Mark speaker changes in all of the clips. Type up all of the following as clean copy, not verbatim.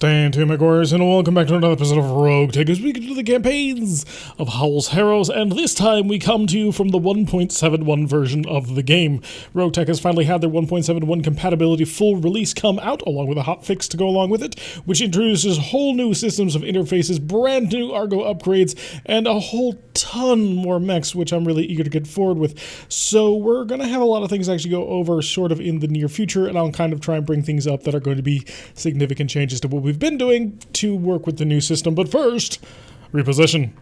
Speaker 1: Stand to my warriors, and welcome back to another episode of RogueTech as we continue the campaigns of Howl's Harrows, and this time we come to you from the 1.71 version of the game. RogueTech has finally had their 1.71 compatibility full release come out, along with a hotfix to go along with it, which introduces whole new systems of interfaces, brand new Argo upgrades, and a whole ton more mechs, which I'm really eager to get forward with. So we're going to have a lot of things actually go over sort of in the near future, and I'll kind of try and bring things up that are going to be significant changes to what we've been doing to work with the new system. But first, reposition.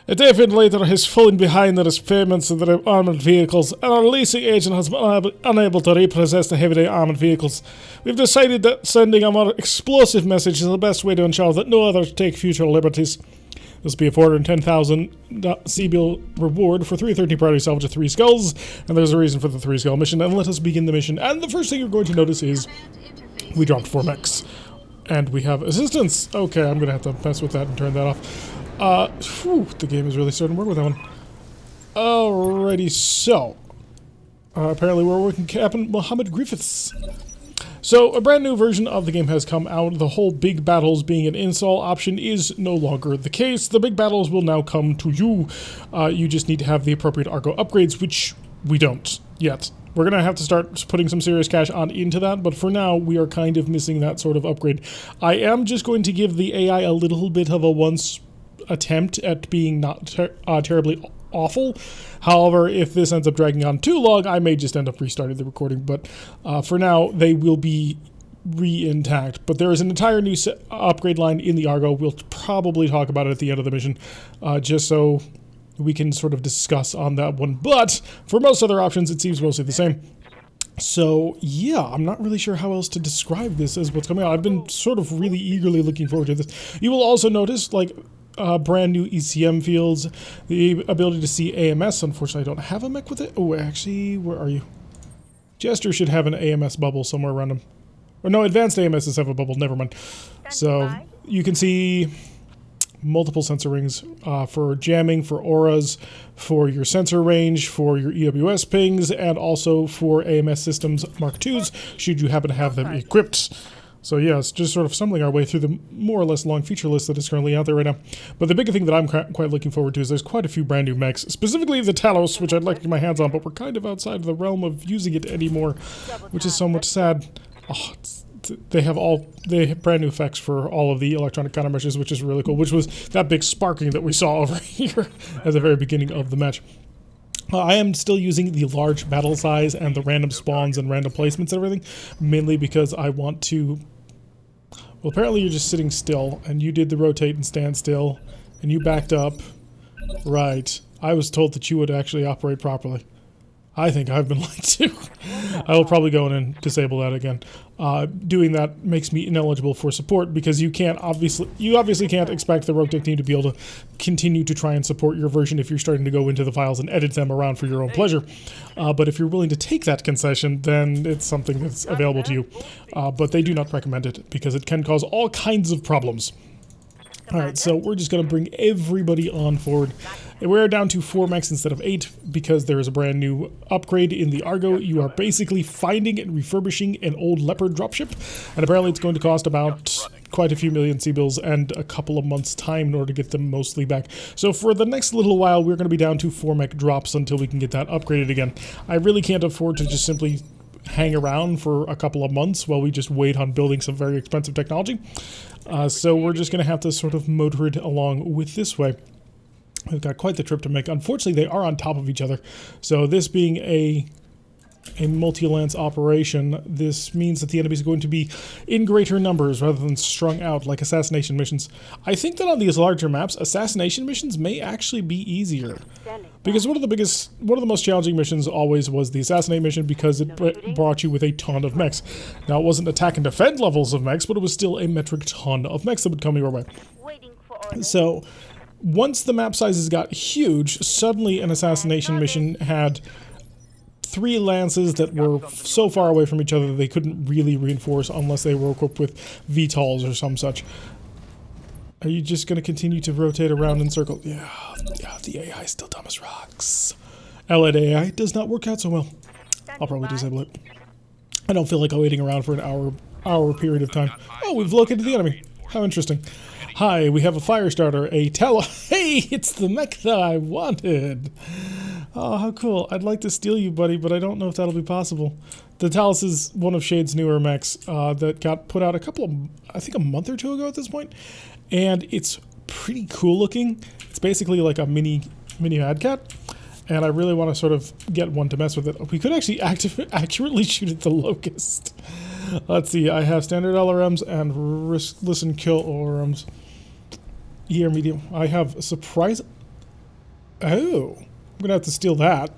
Speaker 1: A day later has fallen behind on his payments of the armored vehicles, and our leasing agent has been unable to repossess the heavy armored vehicles. We've decided that sending a more explosive message is the best way to ensure that no others take future liberties. This will be a 410,000 CBL reward for 313 priority salvage of 3 skulls, and there's a reason for the 3 skull mission, and let us begin the mission. And the first thing you're going to notice is we dropped 4 mechs. And we have assistance. Okay, I'm going to have to mess with that and turn that off. The game is really starting to work with that one. Alrighty, so. Apparently we're working Captain Muhammad Griffiths. So, a brand new version of the game has come out. The whole big battles being an install option is no longer the case. The big battles will now come to you. You just need to have the appropriate Argo upgrades, which we don't yet. We're going to have to start putting some serious cash on into that, but for now, we are kind of missing that sort of upgrade. I am just going to give the AI a little bit of a once attempt at being not terribly awful. However, if this ends up dragging on too long, I may just end up restarting the recording, but for now, they will be re-intact. But there is an entire new upgrade line in the Argo. We'll probably talk about it at the end of the mission, just so we can sort of discuss on that one. But for most other options, it seems mostly the same. So, yeah, I'm not really sure how else to describe this as what's coming out. I've been sort of really eagerly looking forward to this. You will also notice, like, brand new ECM fields, the ability to see AMS. Unfortunately, I don't have a mech with it. Oh, actually, where are you? Jester should have an AMS bubble somewhere around him. Or no, advanced AMSs have a bubble, never mind. So, you can see multiple sensor rings for jamming, for auras, for your sensor range, for your EWS pings, and also for AMS systems Mark IIs, should you happen to have them equipped. So yeah, it's just sort of stumbling our way through the more or less long feature list that is currently out there right now. But the big thing that I'm quite looking forward to is there's quite a few brand new mechs, specifically the Talos, which I'd like to get my hands on, but we're kind of outside of the realm of using it anymore, which is somewhat sad. Oh, they have brand new effects for all of the electronic countermeasures, which is really cool, which was that big sparking that we saw over here at the very beginning of the match. I am still using the large battle size and the random spawns and random placements and everything, mainly because I want to... Well, apparently you're just sitting still, and you did the rotate and stand still, and you backed up. Right. I was told that you would actually operate properly. I think I've been lied to. I will probably go in and disable that again. Doing that makes me ineligible for support because you obviously can't expect the RogueTech team to be able to continue to try and support your version if you're starting to go into the files and edit them around for your own pleasure. But if you're willing to take that concession, then it's something that's available to you. But they do not recommend it because it can cause all kinds of problems. Alright, so we're just going to bring everybody on forward. We're down to 4 mechs instead of 8 because there is a brand new upgrade in the Argo. You are basically finding and refurbishing an old Leopard dropship, and apparently it's going to cost about quite a few million C-bills and a couple of months' time in order to get them mostly back. So for the next little while, we're going to be down to 4 mech drops until we can get that upgraded again. I really can't afford to just simply hang around for a couple of months while we just wait on building some very expensive technology. So we're just going to have to sort of motor it along with this way. We've got quite the trip to make. Unfortunately, they are on top of each other. So this being a multi-lance operation, this means that the enemies are going to be in greater numbers rather than strung out like assassination missions. I think that on these larger maps, assassination missions may actually be easier. Because one of the most challenging missions always was the assassinate mission because it brought you with a ton of mechs. Now, it wasn't attack and defend levels of mechs, but it was still a metric ton of mechs that would come your way. So, once the map sizes got huge, suddenly an assassination mission had 3 lances that were so far away from each other that they couldn't really reinforce unless they were equipped with VTOLs or some such. Are you just going to continue to rotate around in circles? Yeah, the AI is still dumb as rocks. LED AI does not work out so well. I'll probably disable it. I don't feel like waiting around for an hour hour period of time. Oh, we've located the enemy. How interesting. Hi, we have a fire starter, a Hey, it's the mech that I wanted. Oh, how cool. I'd like to steal you, buddy, but I don't know if that'll be possible. The Talus is one of Shade's newer mechs that got put out I think a month or two ago at this point. And it's pretty cool looking. It's basically like a mini Mad Cat. And I really want to sort of get one to mess with it. We could actually accurately shoot at the Locust. Let's see, I have standard LRMs and listen kill ORMs. Here, medium. I have a surprise. Oh, I'm going to have to steal that.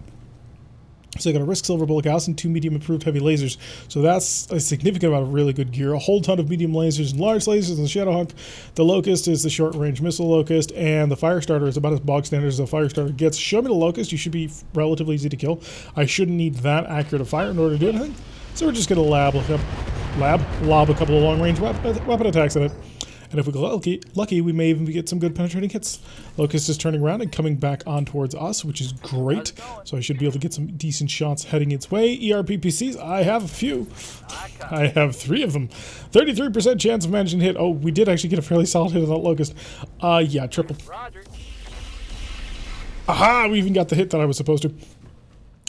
Speaker 1: So I got a risk silver bullet gas and 2 medium improved heavy lasers. So that's a significant amount of really good gear. A whole ton of medium lasers and large lasers and the Shadowhawk. The Locust is the short range missile Locust, and the fire starter is about as bog standard as a fire starter gets. Show me the Locust, you should be relatively easy to kill. I shouldn't need that accurate a fire in order to do anything. So we're just going to lob a couple of long range weapon attacks at it. And if we get lucky, we may even get some good penetrating hits. Locust is turning around and coming back on towards us, which is great. So I should be able to get some decent shots heading its way. ERPPCs, I have a few. I have 3 of them. 33% chance of managing to hit. Oh, we did actually get a fairly solid hit on that Locust. Yeah, triple. Aha, we even got the hit that I was supposed to.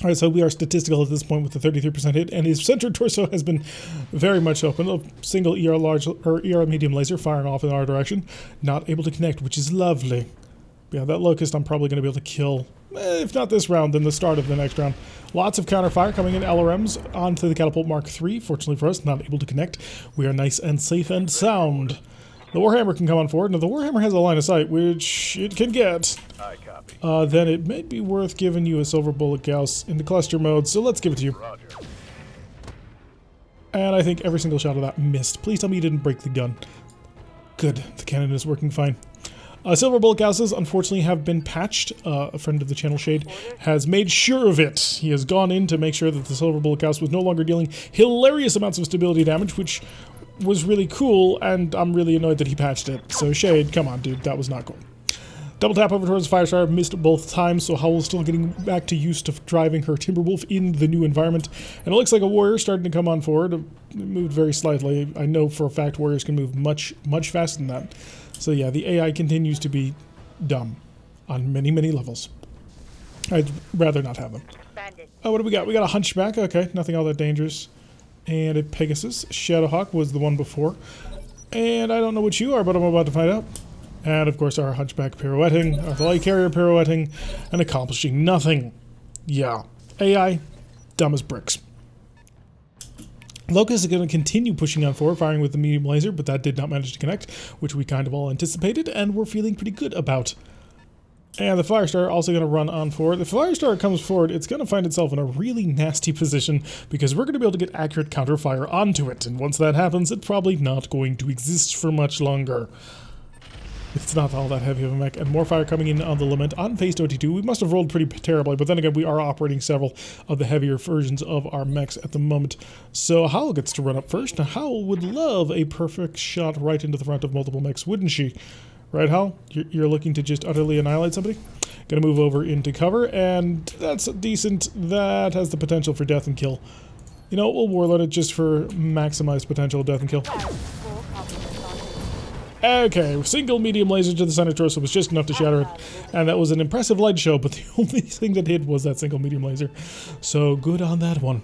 Speaker 1: Alright, so we are statistical at this point with the 33% hit, and his center torso has been very much open. A single ER large or ER medium laser firing off in our direction. Not able to connect, which is lovely. Yeah, that Locust I'm probably going to be able to kill, if not this round, then the start of the next round. Lots of counterfire coming in LRMs onto the Catapult Mark III. Fortunately for us, not able to connect. We are nice and safe and sound. The Warhammer can come on forward. Now, the Warhammer has a line of sight, which it can get. Then it may be worth giving you a silver bullet Gauss into cluster mode, so let's give it to you. And I think every single shot of that missed. Please tell me you didn't break the gun. Good. The cannon is working fine. Silver bullet Gausses, unfortunately, have been patched. A friend of the channel, Shade, has made sure of it. He has gone in to make sure that the silver bullet Gauss was no longer dealing hilarious amounts of stability damage, which was really cool, and I'm really annoyed that he patched it. So Shade, come on, dude, that was not cool. Double tap over towards Firestar, missed both times, so Howl's still getting back to used to driving her Timberwolf in the new environment. And it looks like a Warrior starting to come on forward. It moved very slightly. I know for a fact Warriors can move much faster than that. So yeah, the AI continues to be dumb on many levels. I'd rather not have them. Oh, what do we got? We got a Hunchback. Okay, nothing all that dangerous. And a Pegasus. Shadowhawk was the one before. And I don't know what you are, but I'm about to find out. And of course our Hunchback pirouetting, our Light Carrier pirouetting, and accomplishing nothing. Yeah. AI, dumb as bricks. Locust is going to continue pushing on forward, firing with the medium laser, but that did not manage to connect, which we kind of all anticipated, and we're feeling pretty good about. And the Firestar also going to run on forward. If the Firestar comes forward, it's going to find itself in a really nasty position, because we're going to be able to get accurate counterfire onto it, and once that happens, it's probably not going to exist for much longer. It's not all that heavy of a mech, and more fire coming in on the Lament on phase 22. We must have rolled pretty terribly, but then again, we are operating several of the heavier versions of our mechs at the moment. So Howl gets to run up first. Now, Howl would love a perfect shot right into the front of multiple mechs, wouldn't she? Right, Howl? You're looking to just utterly annihilate somebody? Gonna move over into cover, and that's decent. That has the potential for death and kill. You know, we'll warlord it just for maximized potential of death and kill. Okay, single medium laser to the center torso was just enough to shatter it, and that was an impressive light show, but the only thing that hit was that single medium laser. So good on that one.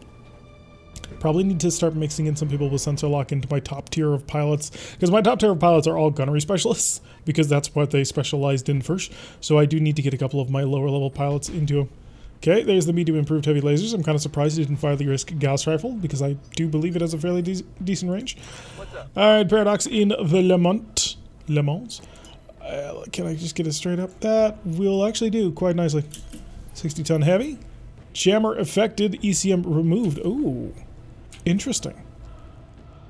Speaker 1: Probably need to start mixing in some people with sensor lock into my top tier of pilots, because my top tier of pilots are all gunnery specialists, because that's what they specialized in first. So I do need to get a couple of my lower level pilots into them. Okay, there's the medium improved heavy lasers. I'm kind of surprised it didn't fire the risk Gauss rifle, because I do believe it has a fairly decent range. Alright, Paradox in the Le Mans. Can I just get it straight up? That will actually do quite nicely. 60-ton heavy. Jammer affected, ECM removed. Ooh, interesting.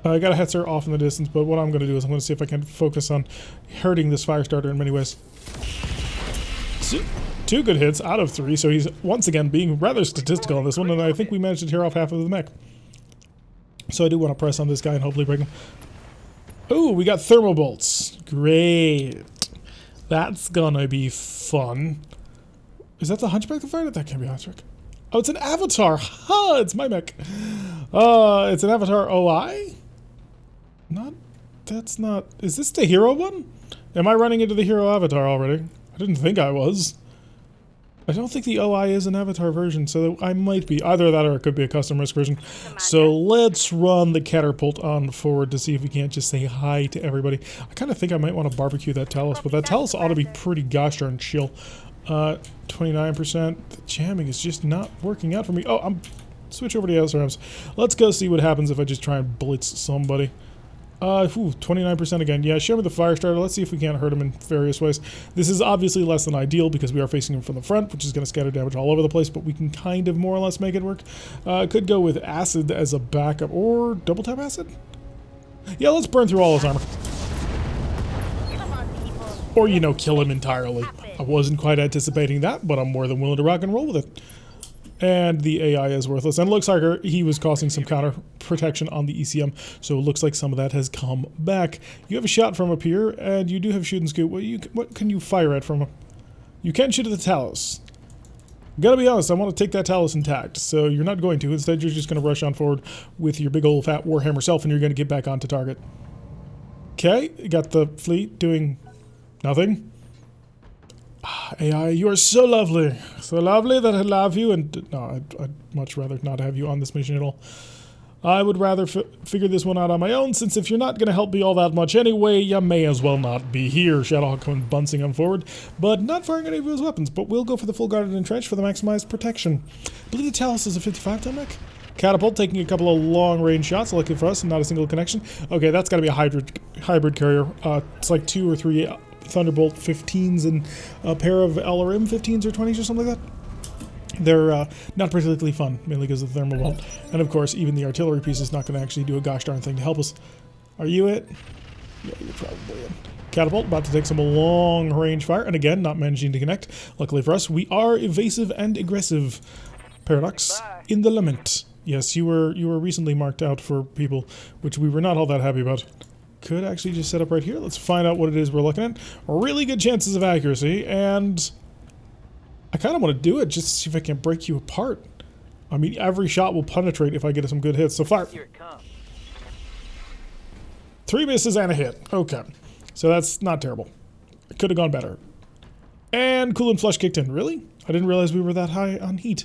Speaker 1: I got a Hetzer off in the distance, but what I'm going to do is I'm going to see if I can focus on hurting this Firestarter in many ways. Two good hits out of 3, so he's once again being rather statistical on this one, and I think we managed to tear off half of the mech. So I do want to press on this guy and hopefully break him. Oh, we got thermobolts. Great. That's gonna be fun. Is that the Hunchback that fired it? That can't be Hunchback. Oh, it's an Avatar. Ha! It's my mech. It's an Avatar OI? Not... That's not... Is this the hero one? Am I running into the hero avatar already? I didn't think I was. I don't think the OI is an avatar version, so I might be. Either that or it could be a custom risk version. So let's run the catapult on forward to see if we can't just say hi to everybody. I kind of think I might want to barbecue that Talus, but that Talus ought to be pretty gosh darn chill. 29%. The jamming is just not working out for me. Oh, I'm... Switch over to SRMs. Let's go see what happens if I just try and blitz somebody. 29% again. Yeah, show me the fire starter. Let's see if we can't hurt him in various ways. This is obviously less than ideal because we are facing him from the front, which is going to scatter damage all over the place, but we can kind of more or less make it work. Could go with acid as a backup, or double tap acid? Yeah, let's burn through all his armor. Or, you know, kill him entirely. I wasn't quite anticipating that, but I'm more than willing to rock and roll with it. And the AI is worthless. And it looks like he was causing some counter protection on the ECM, so it looks like some of that has come back. You have a shot from up here, and you do have shoot and scoop. What can you fire at from him? You can shoot at the Talus. Gotta be honest, I want to take that Talus intact, so you're not going to. Instead, you're just going to rush on forward with your big old fat Warhammer self, and you're going to get back onto target. Okay, got the fleet doing nothing. AI, you are so lovely. So lovely that I love you, and no, I'd much rather not have you on this mission at all. I would rather figure this one out on my own, since if you're not going to help me all that much anyway, you may as well not be here. Shadowhawk coming buncing on forward, but not firing any of his weapons, but we'll go for the full guarded entrench for the maximized protection. I believe the Talus is a 55-ton mech. Catapult taking a couple of long-range shots, lucky for us, and not a single connection. Okay, that's got to be a hybrid carrier. It's like 2 or 3 Thunderbolt 15s and a pair of LRM 15s or 20s or something like that. They're not particularly fun, mainly because of the thermal bolt. And of course, even the artillery piece is not going to actually do a gosh darn thing to help us. Are you it? Yeah, you're probably it. Catapult about to take some long range fire, and again, not managing to connect. Luckily for us, we are evasive and aggressive. Paradox in the lament. Yes, you were recently marked out for people, which we were not all that happy about. Could actually just set up right here. Let's find out what it is we're looking at. Really good chances of accuracy, and I kind of want to do it just to see if I can break you apart. I mean, every shot will penetrate if I get some good hits. So fire. Here it comes. 3 misses and a hit. Okay, so that's not terrible. It could have gone better. And Cool and Flush kicked in. Really? I didn't realize we were that high on heat.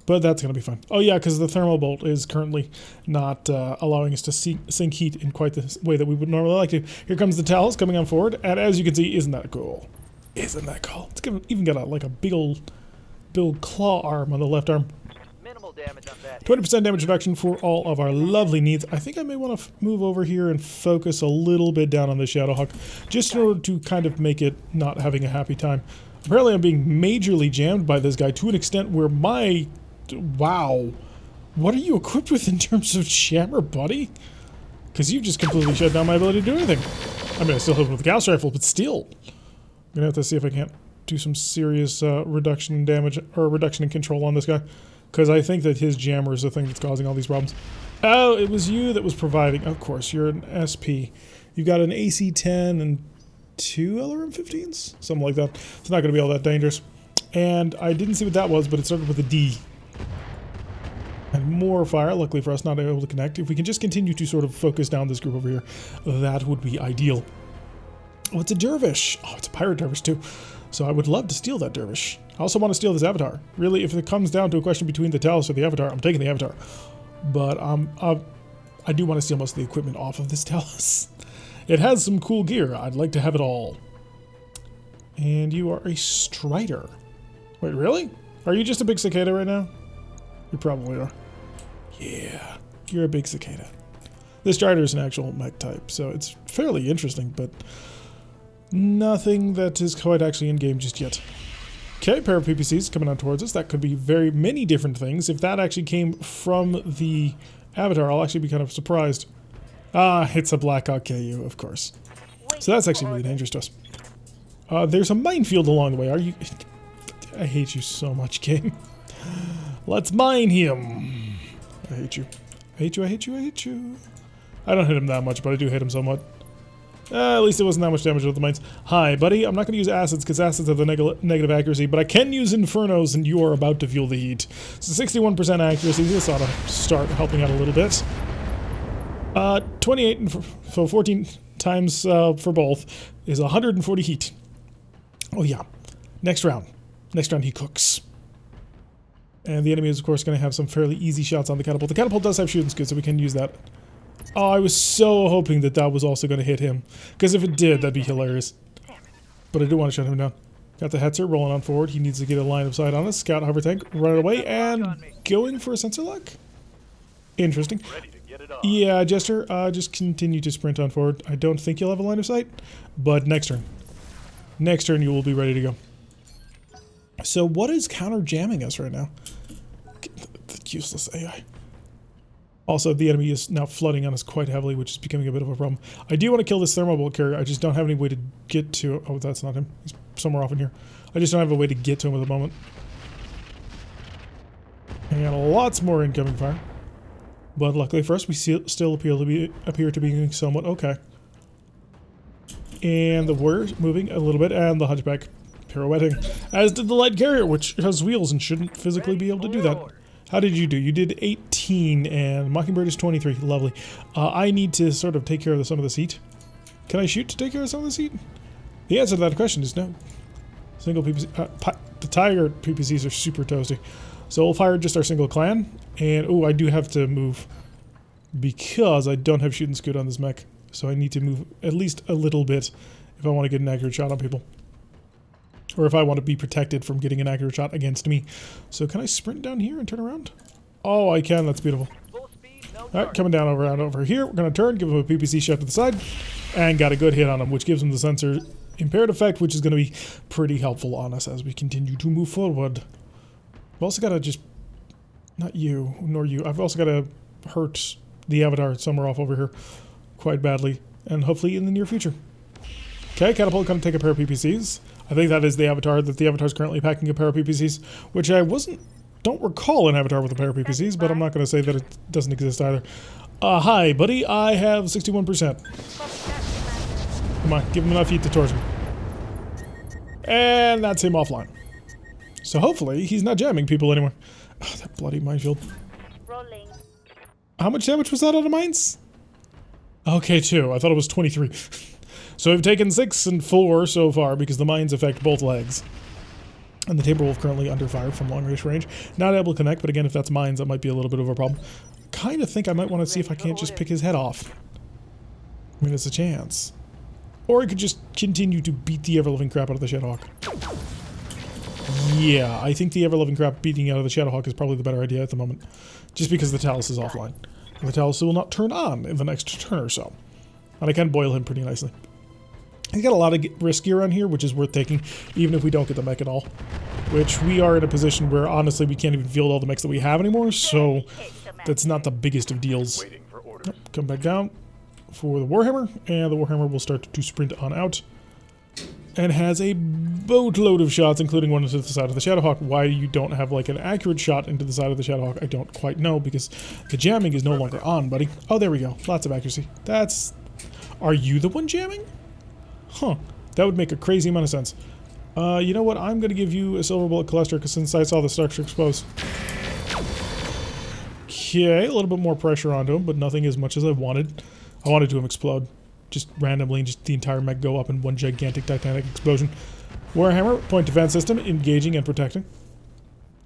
Speaker 1: But that's going to be fun. Oh yeah, because the thermal bolt is currently not allowing us to sink heat in quite the way that we would normally like to. Here comes the Talus coming on forward, and as you can see, isn't that cool? Isn't that cool? It's even got like a big old claw arm on the left arm. Minimal damage on that. 20% damage reduction for all of our lovely needs. I think I may want to move over here and focus a little bit down on the Shadowhawk, just in order to kind of make it not having a happy time. Apparently I'm being majorly jammed by this guy to an extent where my... Wow. What are you equipped with in terms of jammer, buddy? Because you just completely shut down my ability to do anything. I mean, I still have him with the Gauss rifle, but still. I'm going to have to see if I can't do some serious reduction in damage, or reduction in control on this guy. Because I think that his jammer is the thing that's causing all these problems. Oh, it was you that was providing. Of course, you're an SP. You've got an AC-10 and 2 LRM-15s? Something like that. It's not going to be all that dangerous. And I didn't see what that was, but it started with a D. And more fire, luckily for us not able to connect. If we can just continue to sort of focus down this group over here, that would be ideal. Oh, it's a dervish. Oh, it's a pirate dervish too. So I would love to steal that dervish. I also want to steal this avatar. Really, if it comes down to a question between the Talus or the avatar, I'm taking the avatar. But I do want to steal most of the equipment off of this Talus. It has some cool gear. I'd like to have it all. And you are a Strider. Wait, really? Are you just a big cicada right now? You probably are. Yeah, you're a big cicada. This Strider is an actual mech type, so it's fairly interesting, but nothing that is quite actually in-game just yet. Okay, pair of PPCs coming on towards us. That could be very many different things. If that actually came from the avatar, I'll actually be kind of surprised. Ah, it's a Blackhawk KU, of course. So that's actually really dangerous to us. There's a minefield along the way. Are you... I hate you so much, game. Let's mine him. I hate you. I hate you, I hate you, I hate you. I don't hit him that much, but I do hit him somewhat. At least it wasn't that much damage with the mines. Hi, buddy. I'm not going to use acids because acids have the negative accuracy, but I can use infernos, and you are about to feel the heat. So 61% accuracy. This ought to start helping out a little bit. 28, so 14 times for both is 140 heat. Oh yeah. Next round. Next round he cooks. And the enemy is, of course, going to have some fairly easy shots on the catapult. The catapult does have shooting skills, so we can use that. Oh, I was so hoping that that was also going to hit him. Because if it did, that'd be hilarious. But I do want to shut him down. Got the Hetzer rolling on forward. He needs to get a line of sight on us. Scout hover tank right away. And going for a sensor lock. Interesting. Yeah, Jester, just continue to sprint on forward. I don't think you'll have a line of sight. But next turn. Next turn you will be ready to go. So what is counter jamming us right now? The useless AI. Also, the enemy is now flooding on us quite heavily, which is becoming a bit of a problem. I do want to kill this thermobolt carrier. I just don't have any way to get to... Oh, that's not him. He's somewhere off in here. I just don't have a way to get to him at the moment. And lots more incoming fire. But luckily for us, we still appear to be somewhat okay. And the warrior's moving a little bit, and the hunchback pirouetting. As did the light carrier, which has wheels and shouldn't physically be able to do that. How did you do? You did 18, and Mockingbird is 23. Lovely. I need to sort of take care of some of this heat. Can I shoot to take care of some of this heat? The answer to that question is no. Single PPC... the Tiger PPCs are super toasty. So we'll fire just our single clan. And, oh, I do have to move because I don't have shooting scoot on this mech. So I need to move at least a little bit if I want to get an accurate shot on people. Or if I want to be protected from getting an accurate shot against me. So can I sprint down here and turn around? Oh, I can. That's beautiful. Alright, coming down around over here. We're going to turn, give him a PPC shot to the side. And got a good hit on him, which gives him the sensor impaired effect, which is going to be pretty helpful on us as we continue to move forward. I've also got to just... Not you, nor you. I've also got to hurt the avatar somewhere off over here quite badly. And hopefully in the near future. Okay, catapult going to take a pair of PPCs. I think that is the avatar, that the avatar is currently packing a pair of PPCs, which I don't recall an avatar with a pair of PPCs, but I'm not going to say that it doesn't exist either. Hi, buddy, I have 61%. Come on, give him enough heat to torch him. And that's him offline. So hopefully he's not jamming people anymore. Oh, that bloody minefield. Rolling. How much damage was that out of mines? Okay, 2. I thought it was 23. So we've taken 6 and 4 so far because the mines affect both legs. And the Tabor Wolf currently under fire from long range. Not able to connect, but again, if that's mines, that might be a little bit of a problem. Kind of think I might want to see if I can't just pick his head off. I mean, it's a chance. Or I could just continue to beat the ever-living crap out of the Shadowhawk. Yeah, I think the ever-living crap beating out of the Shadowhawk is probably the better idea at the moment. Just because the Talus is offline. And the Talus will not turn on in the next turn or so. And I can boil him pretty nicely. He's got a lot of risk around here, which is worth taking, even if we don't get the mech at all. Which we are in a position where, honestly, we can't even field all the mechs that we have anymore, so that's not the biggest of deals. Yep, come back down for the Warhammer, and the Warhammer will start to sprint on out. And has a boatload of shots, including one into the side of the Shadowhawk. Why you don't have, like, an accurate shot into the side of the Shadowhawk, I don't quite know, because the jamming is no longer on, buddy. Oh, there we go. Lots of accuracy. That's... Are you the one jamming? Huh, that would make a crazy amount of sense. You know what? I'm going to give you a silver bullet cluster because since I saw the structure exposed. Okay, a little bit more pressure onto him, but nothing as much as I wanted. I wanted to him explode. Just randomly, and just the entire mech go up in one gigantic titanic explosion. Warhammer, point defense system, engaging and protecting.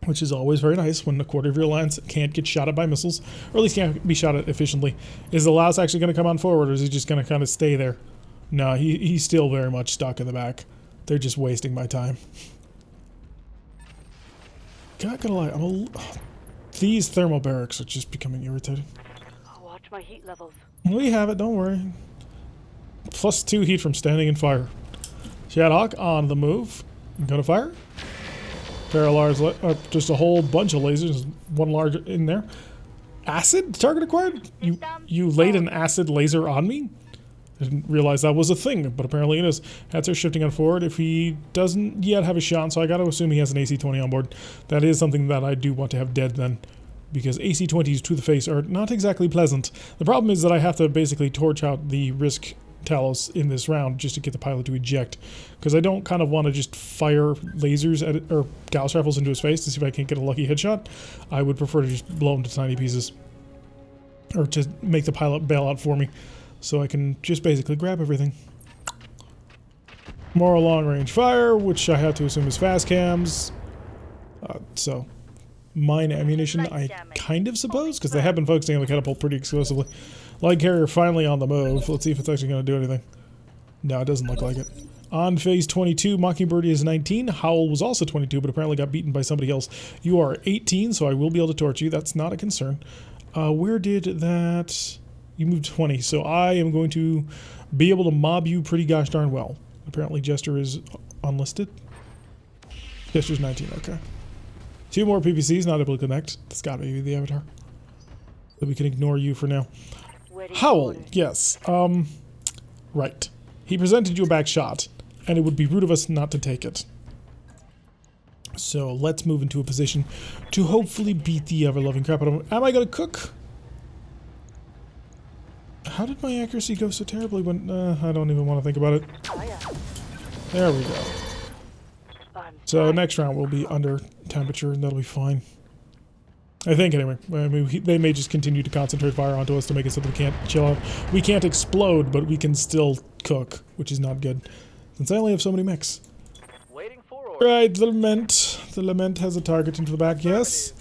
Speaker 1: Which is always very nice when a quarter of your alliance can't get shot at by missiles, or at least can't be shot at efficiently. Is the Laos actually going to come on forward, or is he just going to kind of stay there? No, he's still very much stuck in the back. They're just wasting my time. Not gonna lie, these thermal barracks are just becoming irritating.
Speaker 2: I'll watch my heat levels.
Speaker 1: We have it, don't worry. +2 heat from standing in fire. Shadowhawk on the move. Gonna fire. Parallars, just a whole bunch of lasers. One large in there. Acid? Target acquired? You laid an acid laser on me? I didn't realize that was a thing, but apparently it is. Hetzer shifting on forward if he doesn't yet have a shot, so I gotta assume he has an AC-20 on board. That is something that I do want to have dead then, because AC-20s to the face are not exactly pleasant. The problem is that I have to basically torch out the risk Talos in this round just to get the pilot to eject, because I don't kind of want to just fire lasers at it, or Gauss rifles into his face to see if I can't get a lucky headshot. I would prefer to just blow him to tiny pieces. Or to make the pilot bail out for me. So I can just basically grab everything. More long-range fire, which I have to assume is fast cams. So, mine ammunition, I kind of suppose, because they have been focusing on the catapult pretty exclusively. Light carrier finally on the move. Let's see if it's actually going to do anything. No, it doesn't look like it. On phase 22, Mockingbird is 19. Howl was also 22, but apparently got beaten by somebody else. You are 18, so I will be able to torch you. That's not a concern. Where did that... You moved 20, so I am going to be able to mob you pretty gosh darn well. Apparently Jester is unlisted. Jester's 19, okay. 2 more PPCs not able to connect. That's gotta be the avatar. So we can ignore you for now. Howl, yes. Right. He presented you a back shot, and it would be rude of us not to take it. So let's move into a position to hopefully beat the ever-loving crap out of him. Am I gonna cook? How did my accuracy go so terribly when... I don't even want to think about it. There we go. So next round will be under temperature, and that'll be fine. I think, anyway. I mean, they may just continue to concentrate fire onto us to make it so that we can't chill out. We can't explode, but we can still cook, which is not good. Since I only have so many mechs. Right, the Lament. The Lament has a target into the back, yes.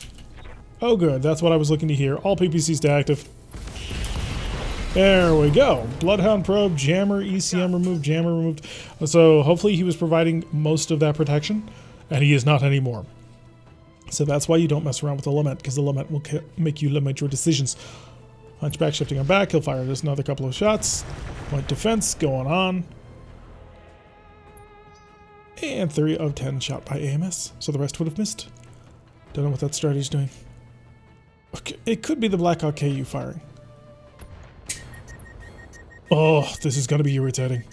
Speaker 1: Oh good, that's what I was looking to hear. All PPCs to active. There we go. Bloodhound probe, jammer, ECM removed, jammer removed. So hopefully he was providing most of that protection, and he is not anymore. So that's why you don't mess around with the Lament, because the Lament will make you limit your decisions. Hunchback shifting on back, he'll fire just another couple of shots. Point defense going on. And 3 of 10 shot by AMS, so the rest would have missed. Don't know what that strategy's doing. Okay, it could be the Blackhawk KU firing. Oh, this is going to be irritating.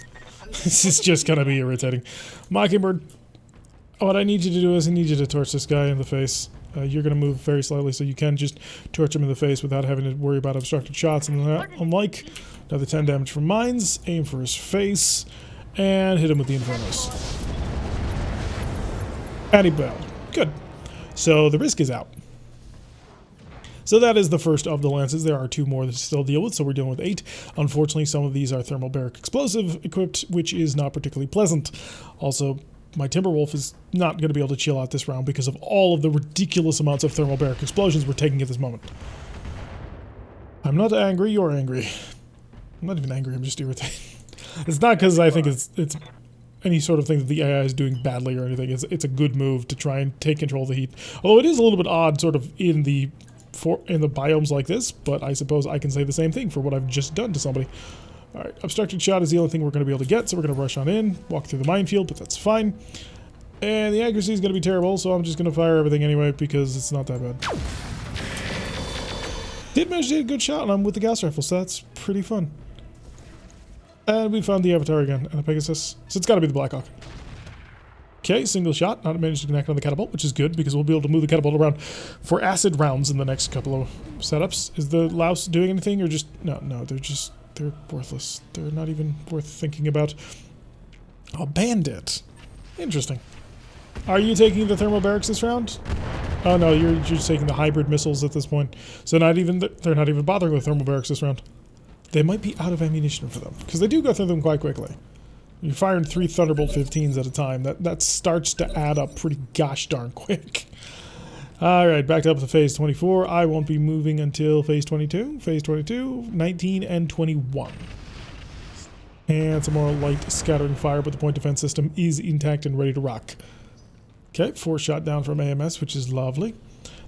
Speaker 1: This is just going to be irritating. Mockingbird, what I need you to do is I need you to torch this guy in the face. You're going to move very slightly so you can just torch him in the face without having to worry about obstructed shots. And unlike another 10 damage from mines, aim for his face, and hit him with the Infernos. And he bailed. Good. So the risk is out. So that is the first of the lances. There are 2 more to still deal with, so we're dealing with 8. Unfortunately, some of these are thermal barrack explosive equipped, which is not particularly pleasant. Also, my Timberwolf is not going to be able to chill out this round because of all of the ridiculous amounts of thermal barrack explosions we're taking at this moment. I'm not angry, you're angry. I'm not even angry, I'm just irritated. It's not because I think it's any sort of thing that the AI is doing badly or anything. It's a good move to try and take control of the heat. Although it is a little bit odd sort of in the biomes like this, but I suppose I can say the same thing for what I've just done to somebody. Alright, obstructed shot is the only thing we're going to be able to get, so we're going to rush on in, walk through the minefield, but that's fine. And the accuracy is going to be terrible, so I'm just going to fire everything anyway because it's not that bad. Did manage to get a good shot on him with the gas rifle, so that's pretty fun. And we found the Avatar again, and a Pegasus, so it's got to be the Blackhawk. Okay, single shot, not managed to connect on the catapult, which is good because we'll be able to move the catapult around for acid rounds in the next couple of setups. Is the louse doing anything or just... No, they're worthless. They're not even worth thinking about. Oh, bandit. Interesting. Are you taking the thermal barracks this round? Oh no, you're just taking the hybrid missiles at this point. So they're not even bothering with thermal barracks this round. They might be out of ammunition for them because they do go through them quite quickly. You're firing 3 Thunderbolt 15s at a time. That starts to add up pretty gosh darn quick. Alright, back up to phase 24. I won't be moving until phase 22. Phase 22, 19, and 21. And some more light scattering fire, but the point defense system is intact and ready to rock. Okay, 4 shot down from AMS, which is lovely.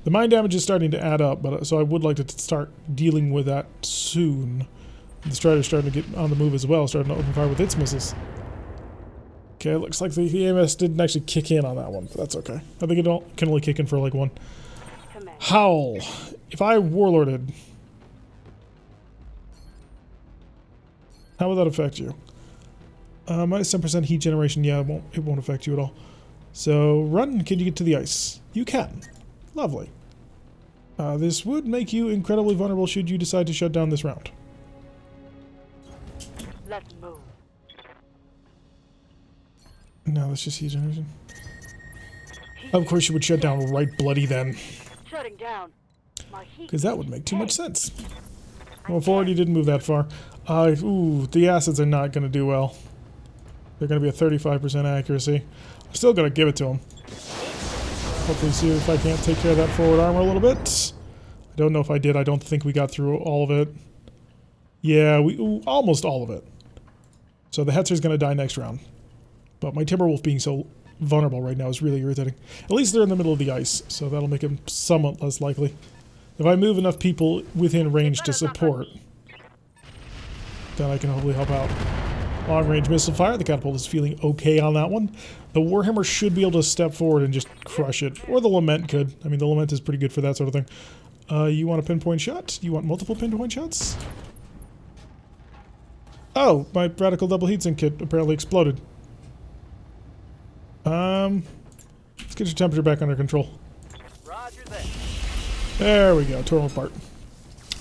Speaker 1: The mine damage is starting to add up, but so I would like to start dealing with that soon. The Strider's starting to get on the move as well, starting to open fire with its missiles. Okay, it looks like the AMS didn't actually kick in on that one, but that's okay. I think it can only kick in for like 1. Howl. If I warlorded, how would that affect you? Minus 10% heat generation. Yeah, it won't affect you at all. So, run. Can you get to the ice? You can. Lovely. This would make you incredibly vulnerable should you decide to shut down this round.
Speaker 2: Let's move.
Speaker 1: No, that's just heat generation. Of course you would shut down right bloody then.
Speaker 2: Shutting down.
Speaker 1: Because that would make too much sense. Well, forward, he didn't move that far. Ooh, the acids are not going to do well. They're going to be a 35% accuracy. I'm still going to give it to him. Hopefully see if I can't take care of that forward armor a little bit. I don't know if I did. I don't think we got through all of it. Yeah, almost all of it. So the Hetzer's going to die next round. But my Timberwolf being so vulnerable right now is really irritating. At least they're in the middle of the ice, so that'll make him somewhat less likely. If I move enough people within range to support, then I can hopefully help out. Long range missile fire. The catapult is feeling okay on that one. The Warhammer should be able to step forward and just crush it. Or the Lament could. I mean, the Lament is pretty good for that sort of thing. You want a pinpoint shot? You want multiple pinpoint shots? Oh, my radical double heatsink kit apparently exploded. Let's get your temperature back under control.
Speaker 3: Roger that.
Speaker 1: There we go, tore them apart.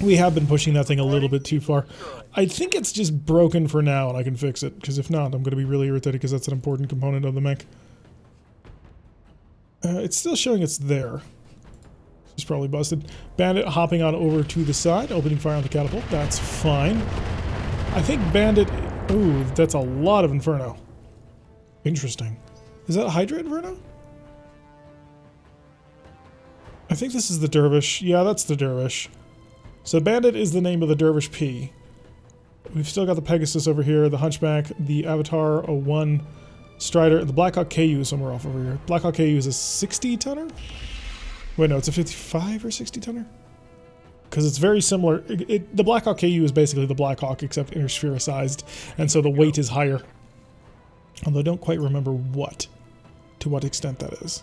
Speaker 1: We have been pushing that thing a little bit too far. I think it's just broken for now and I can fix it, because if not, I'm going to be really irritated because that's an important component of the mech. It's still showing it's there. It's probably busted. Bandit hopping on over to the side, opening fire on the catapult. That's fine. I think Bandit... Ooh, that's a lot of Inferno. Interesting. Is that Hydra Inferno? I think this is the Dervish. Yeah, that's the Dervish. So Bandit is the name of the Dervish P. We've still got the Pegasus over here, the Hunchback, the Avatar 01, Strider, the Blackhawk KU is somewhere off over here. Blackhawk KU is a 60-tonner? Wait, no, it's a 55 or 60-tonner? Because it's very similar. The Blackhawk KU is basically the Blackhawk, except intersphere-sized, and so the weight is higher. Although I don't quite remember to what extent that is.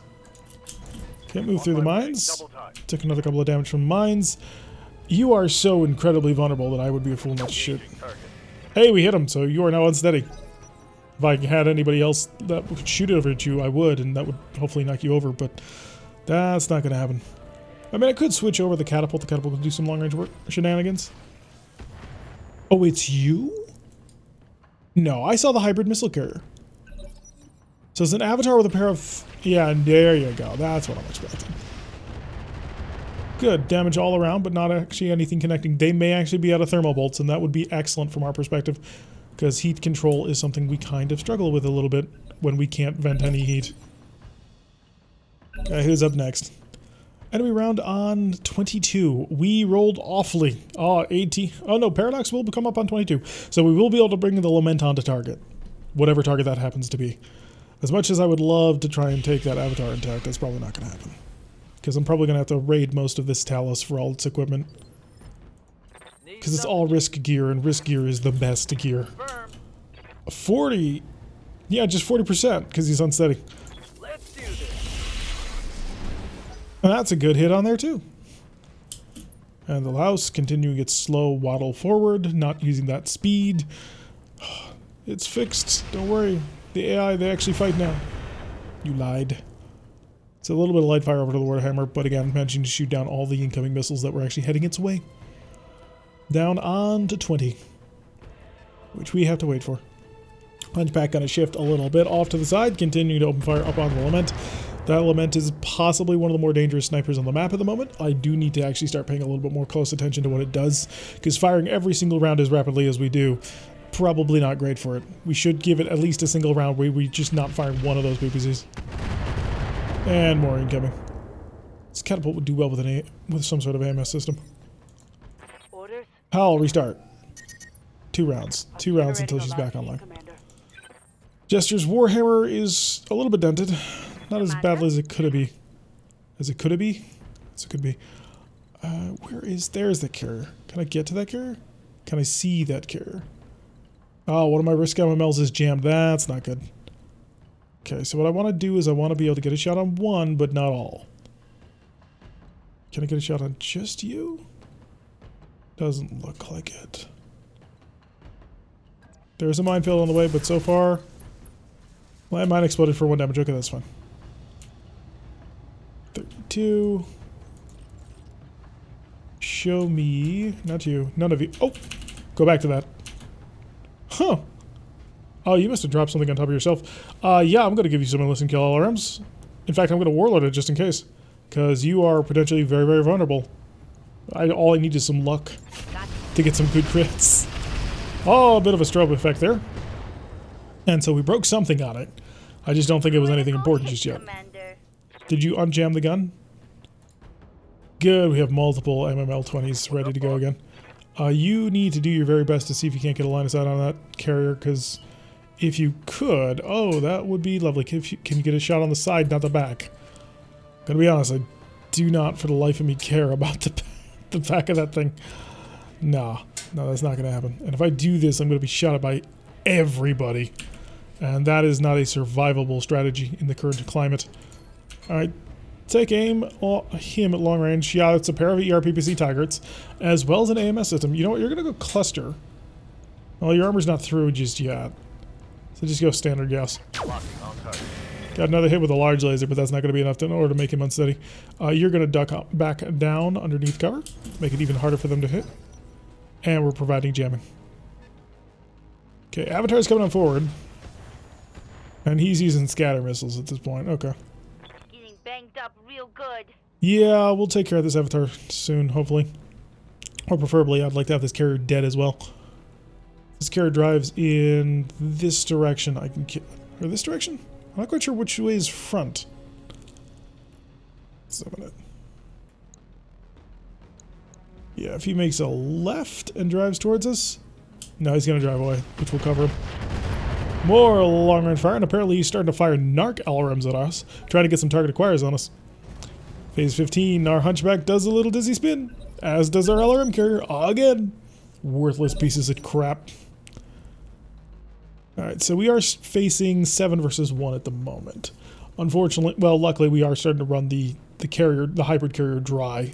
Speaker 1: Can't move through the mines. Took another couple of damage from mines. You are so incredibly vulnerable that I would be a fool not to shoot. Hey, we hit him, so you are now unsteady. If I had anybody else that could shoot over at you, I would, and that would hopefully knock you over, but that's not going to happen. I mean, I could switch over the catapult. The catapult could do some long-range work shenanigans. Oh, it's you? No, I saw the hybrid missile carrier. So it's an avatar with a pair of... Yeah, there you go. That's what I'm expecting. Good. Damage all around, but not actually anything connecting. They may actually be out of thermal bolts, and that would be excellent from our perspective, because heat control is something we kind of struggle with a little bit when we can't vent any heat. Who's up next? Enemy round on 22. We rolled awfully. 80. Oh no, Paradox will come up on 22. So we will be able to bring the Lament onto target. Whatever target that happens to be. As much as I would love to try and take that Avatar intact, that's probably not going to happen. Because I'm probably going to have to raid most of this Talos for all its equipment. Because it's all risk gear, and risk gear is the best gear. 40. Yeah, just 40% because he's unsteady.
Speaker 3: Let's do this.
Speaker 1: And that's a good hit on there too. And the Louse continuing its slow waddle forward, not using that speed. It's fixed. Don't worry. The AI, they actually fight now. You lied. It's a little bit of light fire over to the Warhammer, but again, managing to shoot down all the incoming missiles that were actually heading its way. Down on to 20. Which we have to wait for. Hunchback gonna shift a little bit off to the side, continuing to open fire up on the Lament. That Lament is possibly one of the more dangerous snipers on the map at the moment. I do need to actually start paying a little bit more close attention to what it does, because firing every single round as rapidly as we do, probably not great for it. We should give it at least a single round where we just not firing one of those BPZs. And more incoming. This catapult would do well with some sort of AMS system.
Speaker 2: Orders?
Speaker 1: Howl, restart. 2 rounds. 2 rounds until she's back online.
Speaker 2: Commander.
Speaker 1: Jester's Warhammer is a little bit dented. Not as badly as it could be. As it could be? As it could be. There's the carrier. Can I get to that carrier? Can I see that carrier? Oh, one of my risk MMLs is jammed. That's not good. Okay, so what I want to do is I want to be able to get a shot on one, but not all. Can I get a shot on just you? Doesn't look like it. There's a minefield on the way, but so far... Landmine exploded for 1 damage. Okay, that's fine. 32. Show me... Not you. None of you. Oh! Go back to that. Huh. Oh, you must have dropped something on top of yourself. Yeah, I'm going to give you some enlist and kill LRMs. In fact, I'm going to warlord it just in case. Because you are potentially very, very vulnerable. All I need is some luck.
Speaker 2: Gotcha.
Speaker 1: to get some good crits. Oh, a bit of a strobe effect there. And so we broke something on it. I just don't think it was anything important just yet.
Speaker 2: Commander.
Speaker 1: Did you unjam the gun? Good, we have multiple MML-20s ready to go again. You need to do your very best to see if you can't get a line of sight on that carrier, because if you could, oh, that would be lovely. Can you get a shot on the side, not the back? Gotta be honest, I do not for the life of me care about the back of that thing. No, that's not gonna happen. And if I do this, I'm gonna be shot at by everybody. And that is not a survivable strategy in the current climate. Alright, take aim on him at long range. Yeah, it's a pair of ERPPC Tigers, as well as an AMS system. You know what, you're gonna go cluster. Well, your armor's not through just yet. So just go standard gas. Got another hit with a large laser, but that's not gonna be enough in order to make him unsteady. You're gonna duck up, back down underneath cover, make it even harder for them to hit. And we're providing jamming. Okay, Avatar's coming on forward. And he's using scatter missiles at this point. Okay.
Speaker 2: Getting banged up real good.
Speaker 1: Yeah, we'll take care of this Avatar soon, hopefully. Or preferably, I'd like to have this carrier dead as well. This carrier drives in this direction. I can kill... Or this direction? I'm not quite sure which way is front. Let's open it. Yeah, if he makes a left and drives towards us... No, he's going to drive away, which will cover him. More long-range fire, and apparently he's starting to fire narc LRMs at us, trying to get some target acquires on us. Phase 15, our Hunchback does a little dizzy spin, as does our LRM carrier, again. Worthless pieces of crap. Alright, so we are facing 7 versus 1 at the moment. Unfortunately, well, luckily we are starting to run the carrier, the hybrid carrier dry.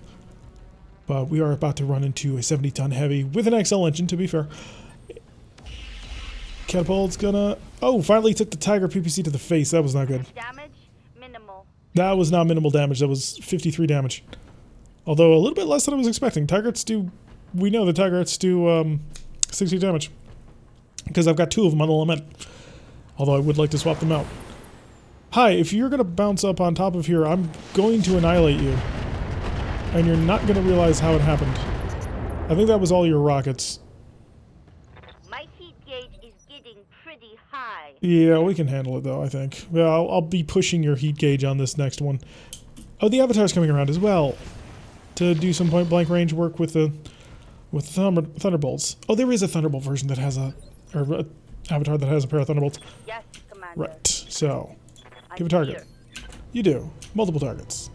Speaker 1: But we are about to run into a 70-ton heavy with an XL engine, to be fair. Catapult's gonna... Oh, finally took the Tiger PPC to the face. That was not good.
Speaker 2: Damage minimal.
Speaker 1: That was not minimal damage. That was 53 damage. Although a little bit less than I was expecting. Tigers do... We know the Tigers do 60 damage. Because I've got 2 of them on the lament. Although I would like to swap them out. Hi, if you're gonna bounce up on top of here, I'm going to annihilate you. And you're not gonna realize how it happened. I think that was all your rockets. Yeah, we can handle it though, I think. Yeah, I'll be pushing your heat gauge on this next one. Oh, the Avatar's coming around as well. To do some point-blank range work with Thunderbolts. Oh, there is a Thunderbolt version that has a Avatar that has a pair of Thunderbolts.
Speaker 2: Yes, Commander.
Speaker 1: Right, so, give a target. You do. Multiple targets.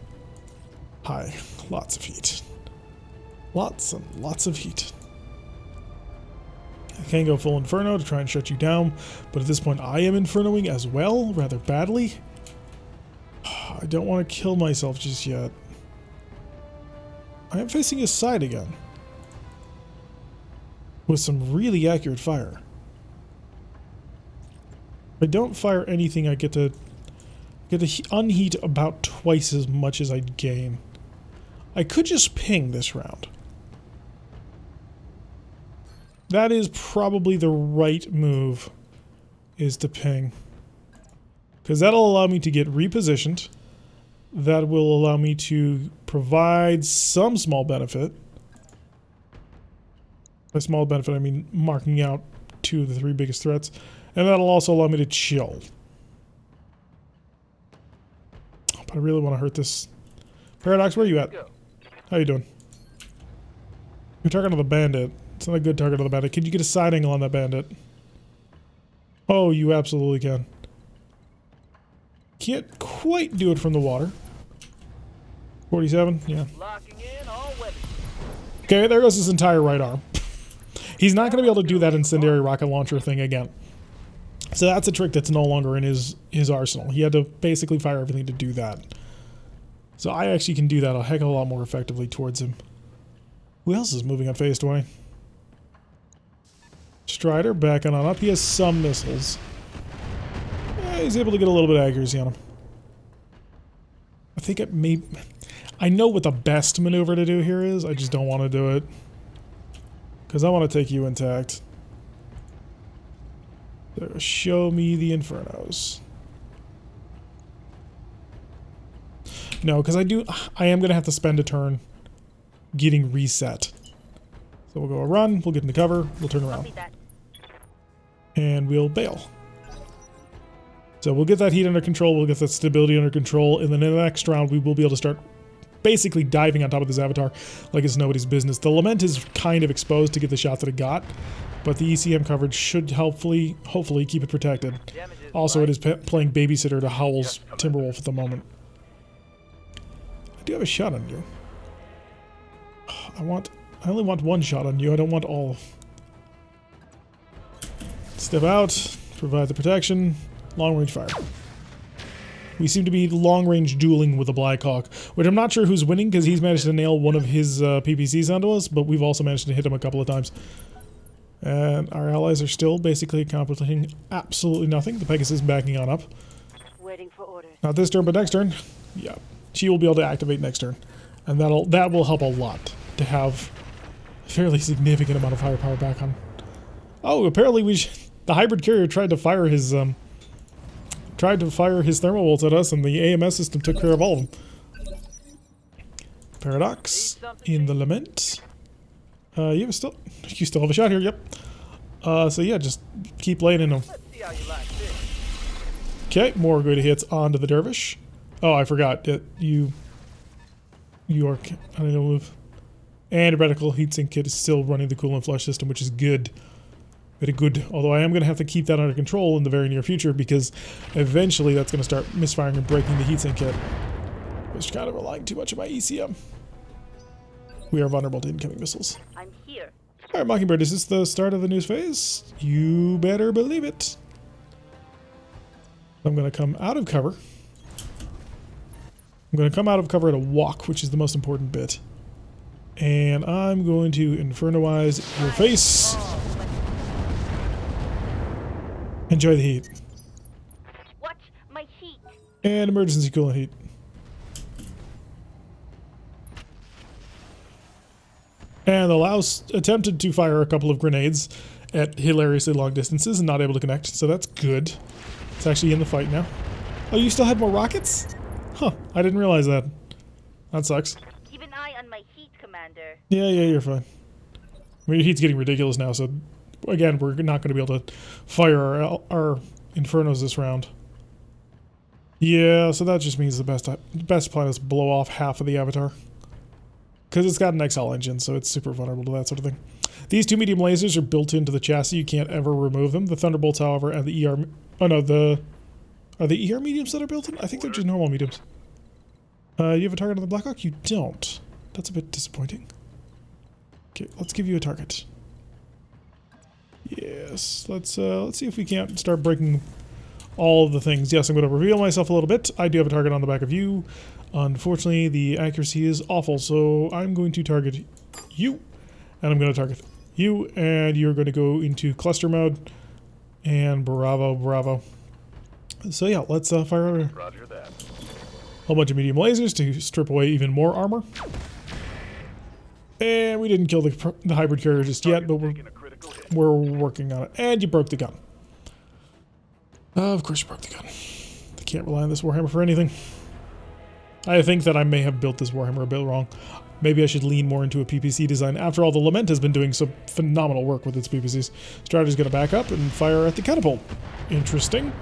Speaker 1: Hi. Lots of heat. Lots and lots of heat. I can go full Inferno to try and shut you down, but at this point I am Infernoing as well, rather badly. I don't want to kill myself just yet. I am facing his side again. With some really accurate fire. If I don't fire anything, I get to unheat about twice as much as I gain. I could just ping this round. That is probably the right move, is to ping. Because that'll allow me to get repositioned. That will allow me to provide some small benefit. By small benefit, I mean marking out 2 of the 3 biggest threats. And that'll also allow me to chill. But I really want to hurt this. Paradox, where are you at? How you doing? You're targeting the bandit. It's not a good target on the bandit. Can you get a side angle on that bandit? Oh, you absolutely can. Can't quite do it from the water. 47? Yeah.
Speaker 3: Locking in all weapons.
Speaker 1: Okay, there goes his entire right arm. He's not going to be able to do that incendiary rocket launcher thing again. So that's a trick that's no longer in his arsenal. He had to basically fire everything to do that. So I actually can do that a heck of a lot more effectively towards him. Who else is moving on phase 20? Strider backing on up. He has some missiles. He's able to get a little bit of accuracy on him. I think it may... I know what the best maneuver to do here is. I just don't want to do it. Because I want to take you intact. So show me the Infernos. No, because I am going to have to spend a turn getting reset. So we'll go a run, we'll get into cover, we'll turn around.
Speaker 2: Copy that.
Speaker 1: And we'll bail. So we'll get that heat under control, we'll get that stability under control, and then in the next round we will be able to start basically diving on top of this avatar like it's nobody's business. The Lament is kind of exposed to get the shot that it got, but the ECM coverage should hopefully keep it protected. Also, it is playing babysitter to Howl's Timberwolf at the moment. I do have a shot on you. I only want one shot on you, I don't want all. Step out, provide the protection, long range fire. We seem to be long range dueling with the Blackhawk, which I'm not sure who's winning because he's managed to nail one of his PPCs onto us, but we've also managed to hit him a couple of times. And our allies are still basically accomplishing absolutely nothing. The Pegasus is backing on up.
Speaker 2: Waiting for orders.
Speaker 1: Not this turn, but next turn. Yeah, she will be able to activate next turn, and that will help a lot to have a fairly significant amount of firepower back on. Oh, apparently the hybrid carrier tried to fire his thermal bolts at us, and the AMS system took care of all of them. Paradox in the Lament. You still have a shot here. Yep. So yeah, just keep laying in them. Okay, more good hits onto the Dervish. Oh, I forgot that you are. I don't know. Move. And a reticle heatsink kit is still running the cool and flush system, which is good. Very good. Although I am going to have to keep that under control in the very near future because eventually that's going to start misfiring and breaking the heatsink kit. I was kind of relying too much on my ECM. We are vulnerable to incoming missiles.
Speaker 2: I'm here.
Speaker 1: Alright, Mockingbird, is this the start of the news phase? You better believe it. I'm going to come out of cover. I'm going to come out of cover at a walk, which is the most important bit. And I'm going to infernoize your face. Enjoy the heat.
Speaker 2: Watch my heat.
Speaker 1: And emergency coolant heat. And the Louse attempted to fire a couple of grenades at hilariously long distances and not able to connect, so that's good. It's actually in the fight now. Oh, you still had more rockets? Huh, I didn't realize that. That sucks.
Speaker 2: Keep an eye on my heat, Commander.
Speaker 1: Yeah, you're fine. I mean, your heat's getting ridiculous now, so again, we're not going to be able to fire our Infernos this round. Yeah, so that just means the best plan is blow off half of the Avatar. Because it's got an XL engine, so it's super vulnerable to that sort of thing. These two medium lasers are built into the chassis. You can't ever remove them. The Thunderbolts, however, and the ER... Oh, no, are the ER mediums that are built in? I think they're just normal mediums. You have a target on the Blackhawk? You don't. That's a bit disappointing. Okay, let's give you a target. Yes, let's see if we can't start breaking all of the things. Yes, I'm going to reveal myself a little bit. I do have a target on the back of you. Unfortunately, the accuracy is awful, so I'm going to target you, and I'm going to target you, and you're going to go into cluster mode, and bravo. So yeah, let's fire a whole bunch of medium lasers to strip away even more armor. And we didn't kill the hybrid carrier just yet, but we're working on it. And you broke the gun. Of course you broke the gun. I can't rely on this Warhammer for anything. I think that I may have built this Warhammer a bit wrong. Maybe I should lean more into a PPC design. After all, the Lament has been doing some phenomenal work with its PPCs. Strategy's going to back up and fire at the catapult. Interesting.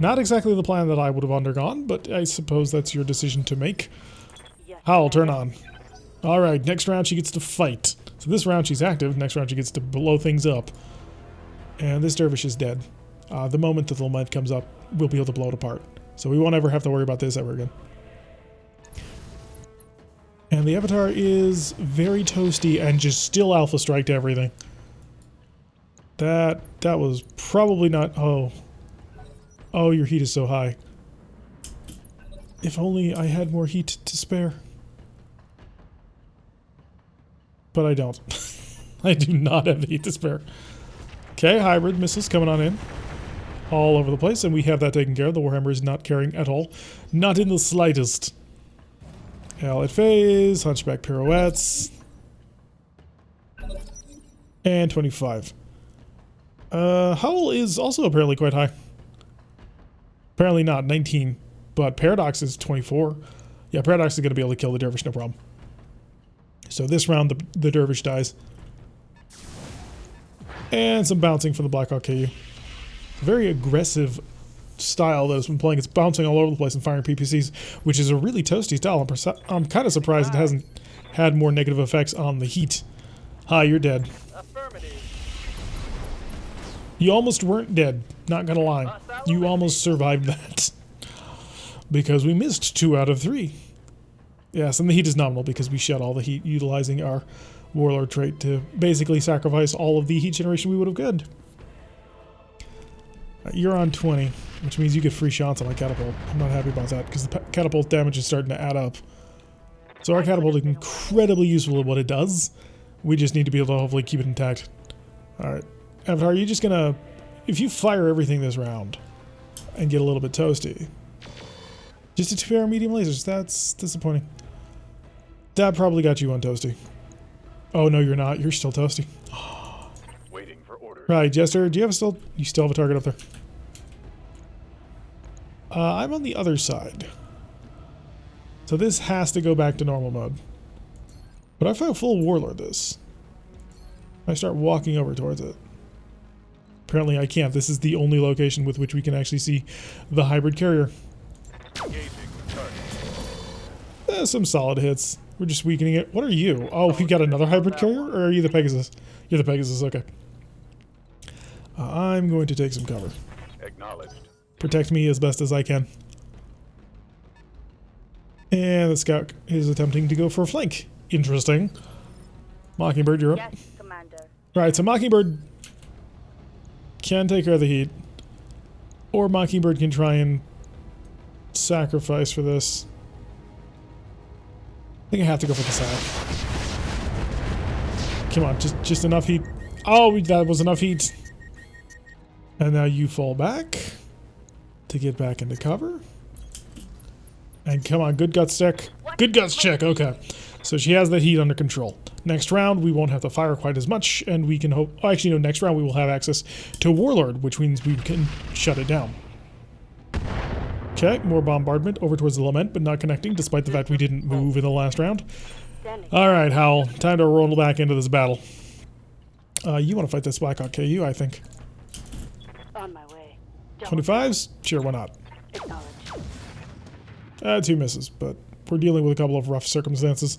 Speaker 1: Not exactly the plan that I would have undergone, but I suppose that's your decision to make.
Speaker 2: Yes,
Speaker 1: Howl, turn on. Alright, next round she gets to fight. So this round she's active, next round she gets to blow things up. And this Dervish is dead. The moment that the Lament comes up, we'll be able to blow it apart. So we won't ever have to worry about this ever again. And the Avatar is very toasty and just still alpha strike to everything. That was probably not... Oh, your heat is so high. If only I had more heat to spare. But I don't. I do not have the heat to spare. Okay, hybrid missiles coming on in. All over the place, and we have that taken care of. The Warhammer is not carrying at all. Not in the slightest. Allied phase, Hunchback pirouettes. And 25. Howl is also apparently quite high. Apparently not, 19. But Paradox is 24. Yeah, Paradox is going to be able to kill the Dervish, no problem. So this round, the Dervish dies. And some bouncing from the Black Hawk KU. Very aggressive style that it's been playing. It's bouncing all over the place and firing PPCs, which is a really toasty style. I'm kind of surprised it hasn't had more negative effects on the heat. Hi, you're dead.
Speaker 3: Affirmative.
Speaker 1: You almost weren't dead, not gonna lie. You almost survived that. Because we missed 2 out of 3. Yes, and the heat is nominal because we shed all the heat utilizing our Warlord trait to basically sacrifice all of the heat generation we would have good. You're on 20, which means you get free shots on my catapult. I'm not happy about that because the catapult damage is starting to add up. So our catapult is incredibly useful at what it does. We just need to be able to hopefully keep it intact. Alright. Avatar, you're just gonna... If you fire everything this round and get a little bit toasty... Just a 2-hour medium lasers, that's disappointing. That probably got you on toasty. Oh no, you're not. You're still toasty.
Speaker 3: Waiting for orders.
Speaker 1: Right, Jester, do you have you still have a target up there? I'm on the other side. So this has to go back to normal mode. But if I full Warlord this, I start walking over towards it. Apparently I can't. This is the only location with which we can actually see the hybrid carrier.
Speaker 3: Engaging target.
Speaker 1: Some solid hits. We're just weakening it. What are you? Oh, we got another hybrid carrier? Or are you the Pegasus? You're the Pegasus, okay. I'm going to take some cover.
Speaker 3: Acknowledged.
Speaker 1: Protect me as best as I can. And the scout is attempting to go for a flank. Interesting. Mockingbird, you're up.
Speaker 2: Yes, Commander.
Speaker 1: Right, so Mockingbird can take care of the heat. Or Mockingbird can try and sacrifice for this. I think I have to go for the sack. Come on, just enough heat. Oh, that was enough heat. And now you fall back to get back into cover. And come on, good guts check. Good guts check, okay. So she has the heat under control. Next round, we won't have to fire quite as much, and we can hope... Oh, actually, no, next round we will have access to Warlord, which means we can shut it down. Okay, more bombardment over towards the Lament, but not connecting, despite the fact we didn't move in the last round. Alright, Howl, time to roll back into this battle. You want to fight this Black Hawk KU, I think.
Speaker 2: On my way.
Speaker 1: 25s? Sure, why not?
Speaker 2: Acknowledge.
Speaker 1: 2 misses, but we're dealing with a couple of rough circumstances.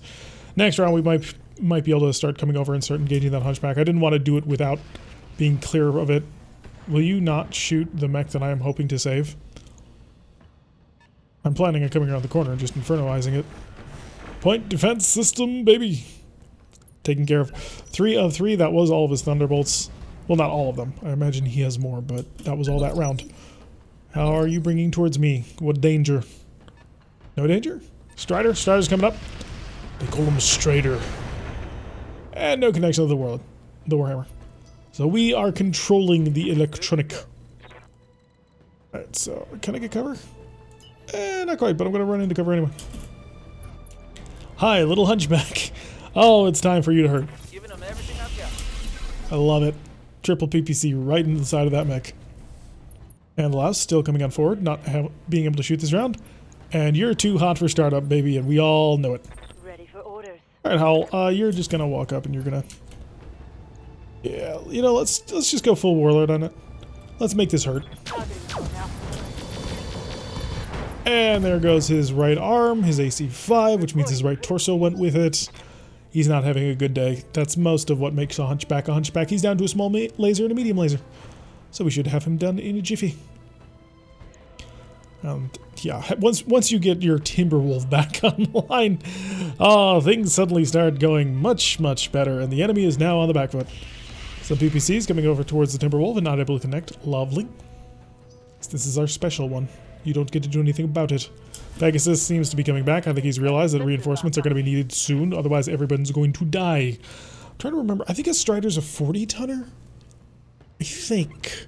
Speaker 1: Next round, we might be able to start coming over and start engaging that Hunchback. I didn't want to do it without being clear of it. Will you not shoot the mech that I am hoping to save? I'm planning on coming around the corner and just infernoizing it. Point defense system, baby! Taken care of. 3 of 3, that was all of his Thunderbolts. Well, not all of them. I imagine he has more, but that was all that round. How are you bringing towards me? What danger? No danger? Strider? Strider's coming up. They call him Strider. And no connection to the world. The Warhammer. So we are controlling the electronic. Alright, so can I get cover? Not quite, but I'm going to run into cover anyway. Hi, little hunchback. Oh, it's time for you to hurt.
Speaker 3: Giving them everything I've got.
Speaker 1: I love it. Triple PPC right into the side of that mech. And Laos still coming on forward, not being able to shoot this round. And you're too hot for startup, baby, and we all know it.
Speaker 2: Ready for orders.
Speaker 1: Alright, Howl, you're just going to walk up and you're going to... Yeah, you know, let's just go full Warlord on it. Let's make this hurt. And there goes his right arm, his AC5, which means his right torso went with it. He's not having a good day. That's most of what makes a hunchback a hunchback. He's down to a small laser and a medium laser. So we should have him done in a jiffy. Yeah, once you get your Timberwolf back online, things suddenly start going much, much better. And the enemy is now on the back foot. Some PPCs coming over towards the Timberwolf and not able to connect. Lovely. This is our special one. You don't get to do anything about it. Pegasus seems to be coming back. I think he's realized that reinforcements are going to be needed soon. Otherwise, everyone's going to die. I'm trying to remember. I think a Strider's a 40-tonner? I think.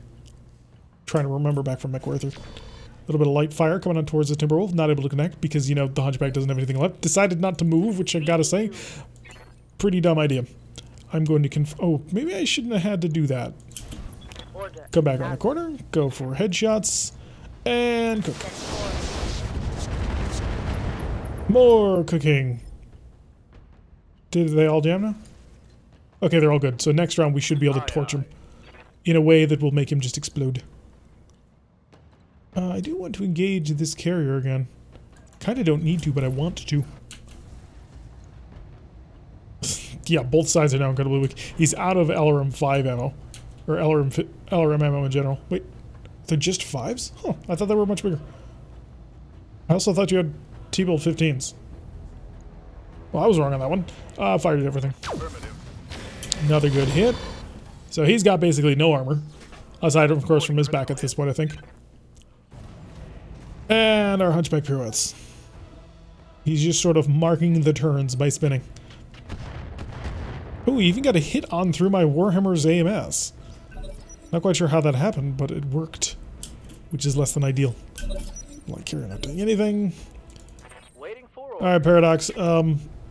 Speaker 1: Trying to remember back from McWhirter. A little bit of light fire coming on towards the Timberwolf. Not able to connect because, you know, the Hunchback doesn't have anything left. Decided not to move, which I gotta say, pretty dumb idea. I'm going to oh, maybe I shouldn't have had to do that. Come back around the corner. Go for headshots. And cook. More cooking. Did they all jam now? Okay, they're all good. So next round we should be able to torch them. in a way that will make him just explode. I do want to engage this carrier again. Kind of don't need to, but I want to. Yeah, both sides are now incredibly weak. He's out of LRM 5 ammo. Or LRM ammo in general. Wait, they're just 5s? Huh, I thought they were much bigger. I also thought you had T-Bolt 15s. Well, I was wrong on that one. Fired at everything. Another good hit. So he's got basically no armor. Aside, of course, from his back at this point, I think. And our hunchback pirouettes. He's just sort of marking the turns by spinning. Oh, he even got a hit on through my Warhammer's AMS. Not quite sure how that happened, but it worked. Which is less than ideal. Like here, not doing anything. Alright, Paradox.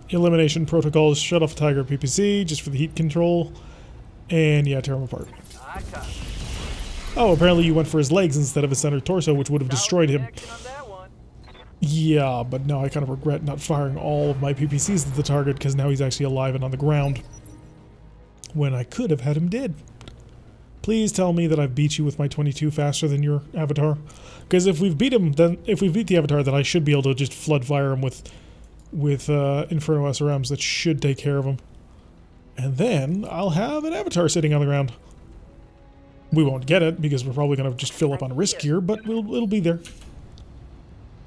Speaker 1: Elimination protocols. Shut off Tiger PPC just for the heat control. And yeah, tear him apart. Oh, apparently you went for his legs instead of his center torso, which would have destroyed him. Yeah, but now I kind of regret not firing all of my PPCs at the target because now he's actually alive and on the ground. When I could have had him dead. Please tell me that I've beat you with my 22 faster than your avatar. Because if we've beat him, then if we beat the avatar, then I should be able to just flood fire him with Inferno SRMs that should take care of him. And then I'll have an avatar sitting on the ground. We won't get it because we're probably going to just fill up on risk here, but it'll be there.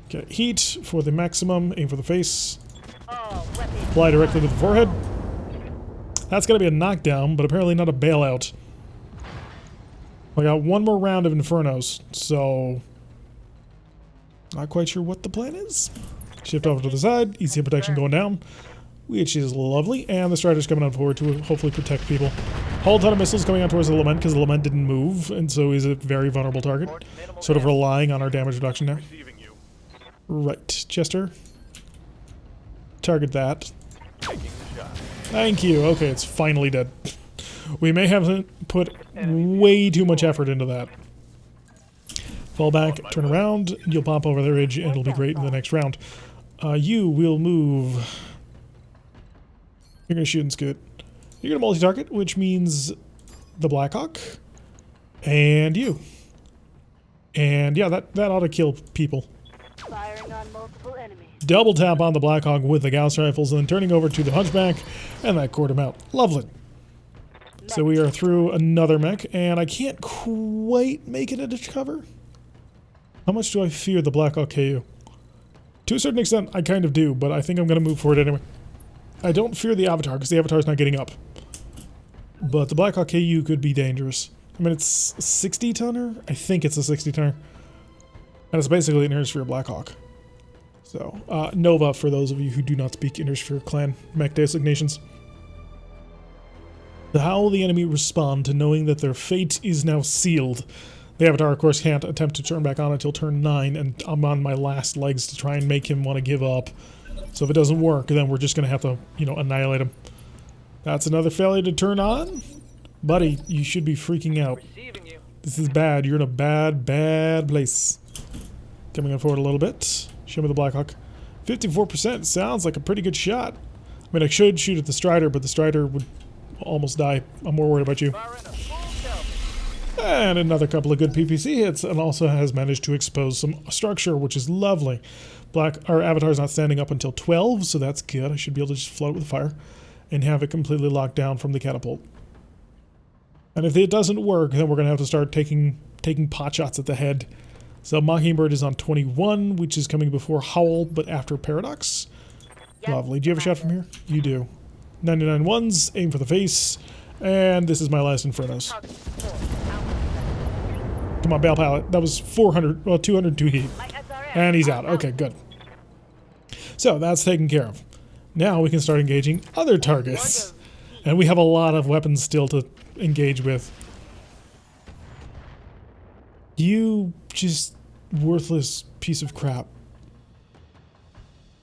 Speaker 1: Okay, heat for the maximum, aim for the face. Fly directly to the forehead. That's going to be a knockdown, but apparently not a bailout. I got one more round of Infernos, so not quite sure what the plan is. Shift over to the side, easy protection going down, which is lovely, and the Strider's coming on forward to hopefully protect people. Whole ton of missiles coming out towards the Lament because the Lament didn't move, and so he's a very vulnerable target. Sort of relying on our damage reduction now. Right, Chester. Target that. Thank you. Okay, it's finally dead. We may have put way too much effort into that. Fall back, turn around, you'll pop over the ridge, and it'll be great in the next round. You will move. You're going to shoot and scoot. You're going to multi-target, which means the Blackhawk and you. And yeah, that ought to kill people.
Speaker 2: Firing on multiple enemies.
Speaker 1: Double tap on the Blackhawk with the Gauss rifles, and then turning over to the Hunchback, and that cored him out. Lovely. So we are through another mech, and I can't quite make it into cover. How much do I fear the Blackhawk KU? To a certain extent, I kind of do, but I think I'm going to move for it anyway. I don't fear the Avatar, because the Avatar's not getting up. But the Blackhawk KU could be dangerous. I mean, it's a 60-tonner? I think it's a 60-tonner. And it's basically an Intersphere Blackhawk. So, Nova for those of you who do not speak Intersphere clan mech designations. How will the enemy respond to knowing that their fate is now sealed? The Avatar, of course, can't attempt to turn back on until turn 9, and I'm on my last legs to try and make him want to give up. So if it doesn't work, then we're just going to have to, you know, annihilate him. That's another failure to turn on. Buddy, you should be freaking out. This is bad. You're in a bad, bad place. Coming on forward a little bit. Show me the Blackhawk. 54% sounds like a pretty good shot. I mean, I should shoot at the Strider, but the Strider would almost die. I'm more worried about you. And another couple of good PPC hits, and also has managed to expose some structure, which is lovely. Our Avatar's not standing up until 12, so that's good. I should be able to just float with fire and have it completely locked down from the catapult. And if it doesn't work, then we're going to have to start taking pot shots at the head. So Mockingbird is on 21, which is coming before Howl, but after Paradox. Yep. Lovely. Do you have a shot from here? You do. 99 ones, aim for the face, and this is my last Infernos. Come on, Bale Pallet. That was 400, well, 202 heat. And he's out. Okay, good. So that's taken care of. Now we can start engaging other targets. And we have a lot of weapons still to engage with. You just worthless piece of crap.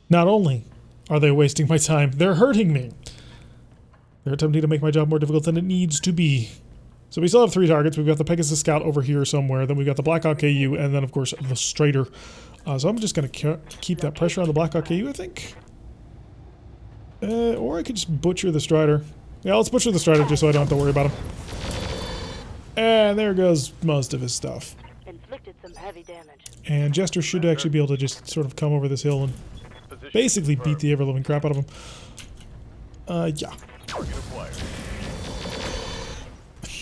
Speaker 1: Not only are they wasting my time, they're hurting me. They're attempting to make my job more difficult than it needs to be. So we still have 3 targets. We've got the Pegasus Scout over here somewhere. Then we've got the Blackhawk KU, and then, of course, the Strider. So I'm just going to keep that pressure on the Blackhawk KU, I think. Or I could just butcher the Strider. Yeah, let's butcher the Strider just so I don't have to worry about him. And there goes most of his stuff.
Speaker 2: Inflicted some heavy damage.
Speaker 1: And Jester should actually be able to just sort of come over this hill and
Speaker 3: Position
Speaker 1: basically beat
Speaker 3: confirmed.
Speaker 1: the ever-living crap out of him. Yeah.
Speaker 3: Target acquired.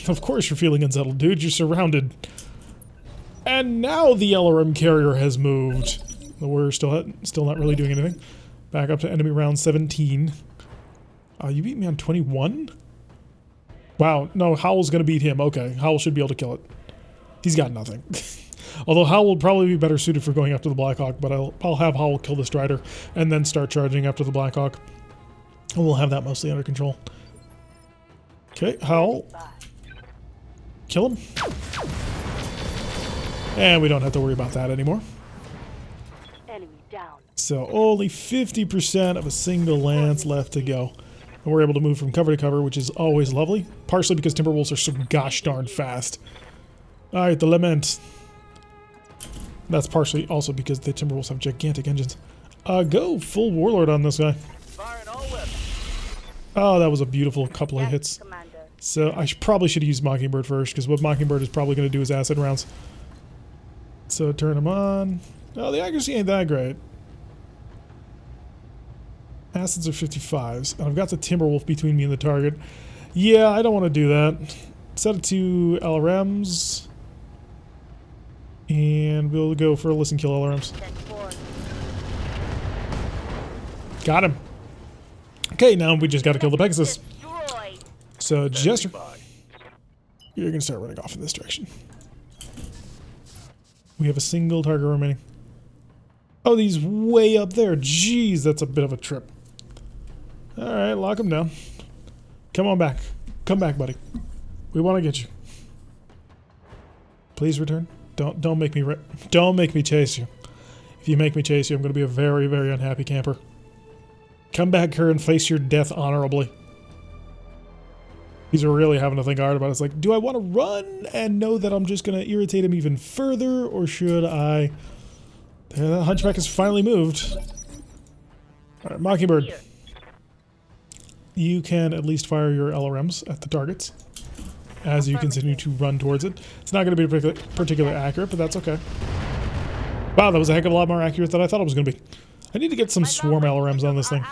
Speaker 1: Of course you're feeling unsettled, dude. You're surrounded. And now the LRM carrier has moved. We're still not really doing anything. Back up to enemy round 17. You beat me on 21? Wow, no, Howl's gonna beat him. Okay, Howl should be able to kill it. He's got nothing. Although Howl will probably be better suited for going after the Blackhawk, but I'll have Howl kill the Strider and then start charging after the Blackhawk. And we'll have that mostly under control. Okay, Howl. Kill him. And we don't have to worry about that anymore.
Speaker 2: Enemy down.
Speaker 1: So only 50% of a single lance left to go. And we're able to move from cover to cover, which is always lovely. Partially because Timberwolves are so gosh darn fast. Alright, the Lament. That's partially also because the Timberwolves have gigantic engines. Go full Warlord on this guy.
Speaker 3: Firing all weapons.
Speaker 1: Oh, that was a beautiful couple of
Speaker 2: Yes,
Speaker 1: hits.
Speaker 2: Commander.
Speaker 1: So I probably should have used Mockingbird first, because what Mockingbird is probably going to do is acid rounds. So turn him on. Oh, the accuracy ain't that great. Acids are 55s, and I've got the Timberwolf between me and the target. Yeah, I don't want to do that. Set it to LRMs. And we'll go for a listen kill LRMs.
Speaker 2: 10-4.
Speaker 1: Got him. Okay, now we just got to kill the Pegasus.
Speaker 2: Destroy.
Speaker 1: So Jester,
Speaker 3: By.
Speaker 1: you're going to start running off in this direction. We have a single target remaining. Oh, he's way up there. Jeez, that's a bit of a trip. Alright, lock him down. Come on back. Come back, buddy. We want to get you. Please return. Don't make me don't make me chase you. If you make me chase you, I'm going to be a very, very unhappy camper. Come back here and face your death honorably. He's really having to think hard about it. It's like, do I want to run and know that I'm just going to irritate him even further, or should I... There, that Hunchback has finally moved. Alright, Mockingbird. You can at least fire your LRMs at the targets as you continue to run towards it. It's not going to be particularly accurate, but that's okay. Wow, that was a heck of a lot more accurate than I thought it was going to be. I need to get some swarm LRMs on this thing,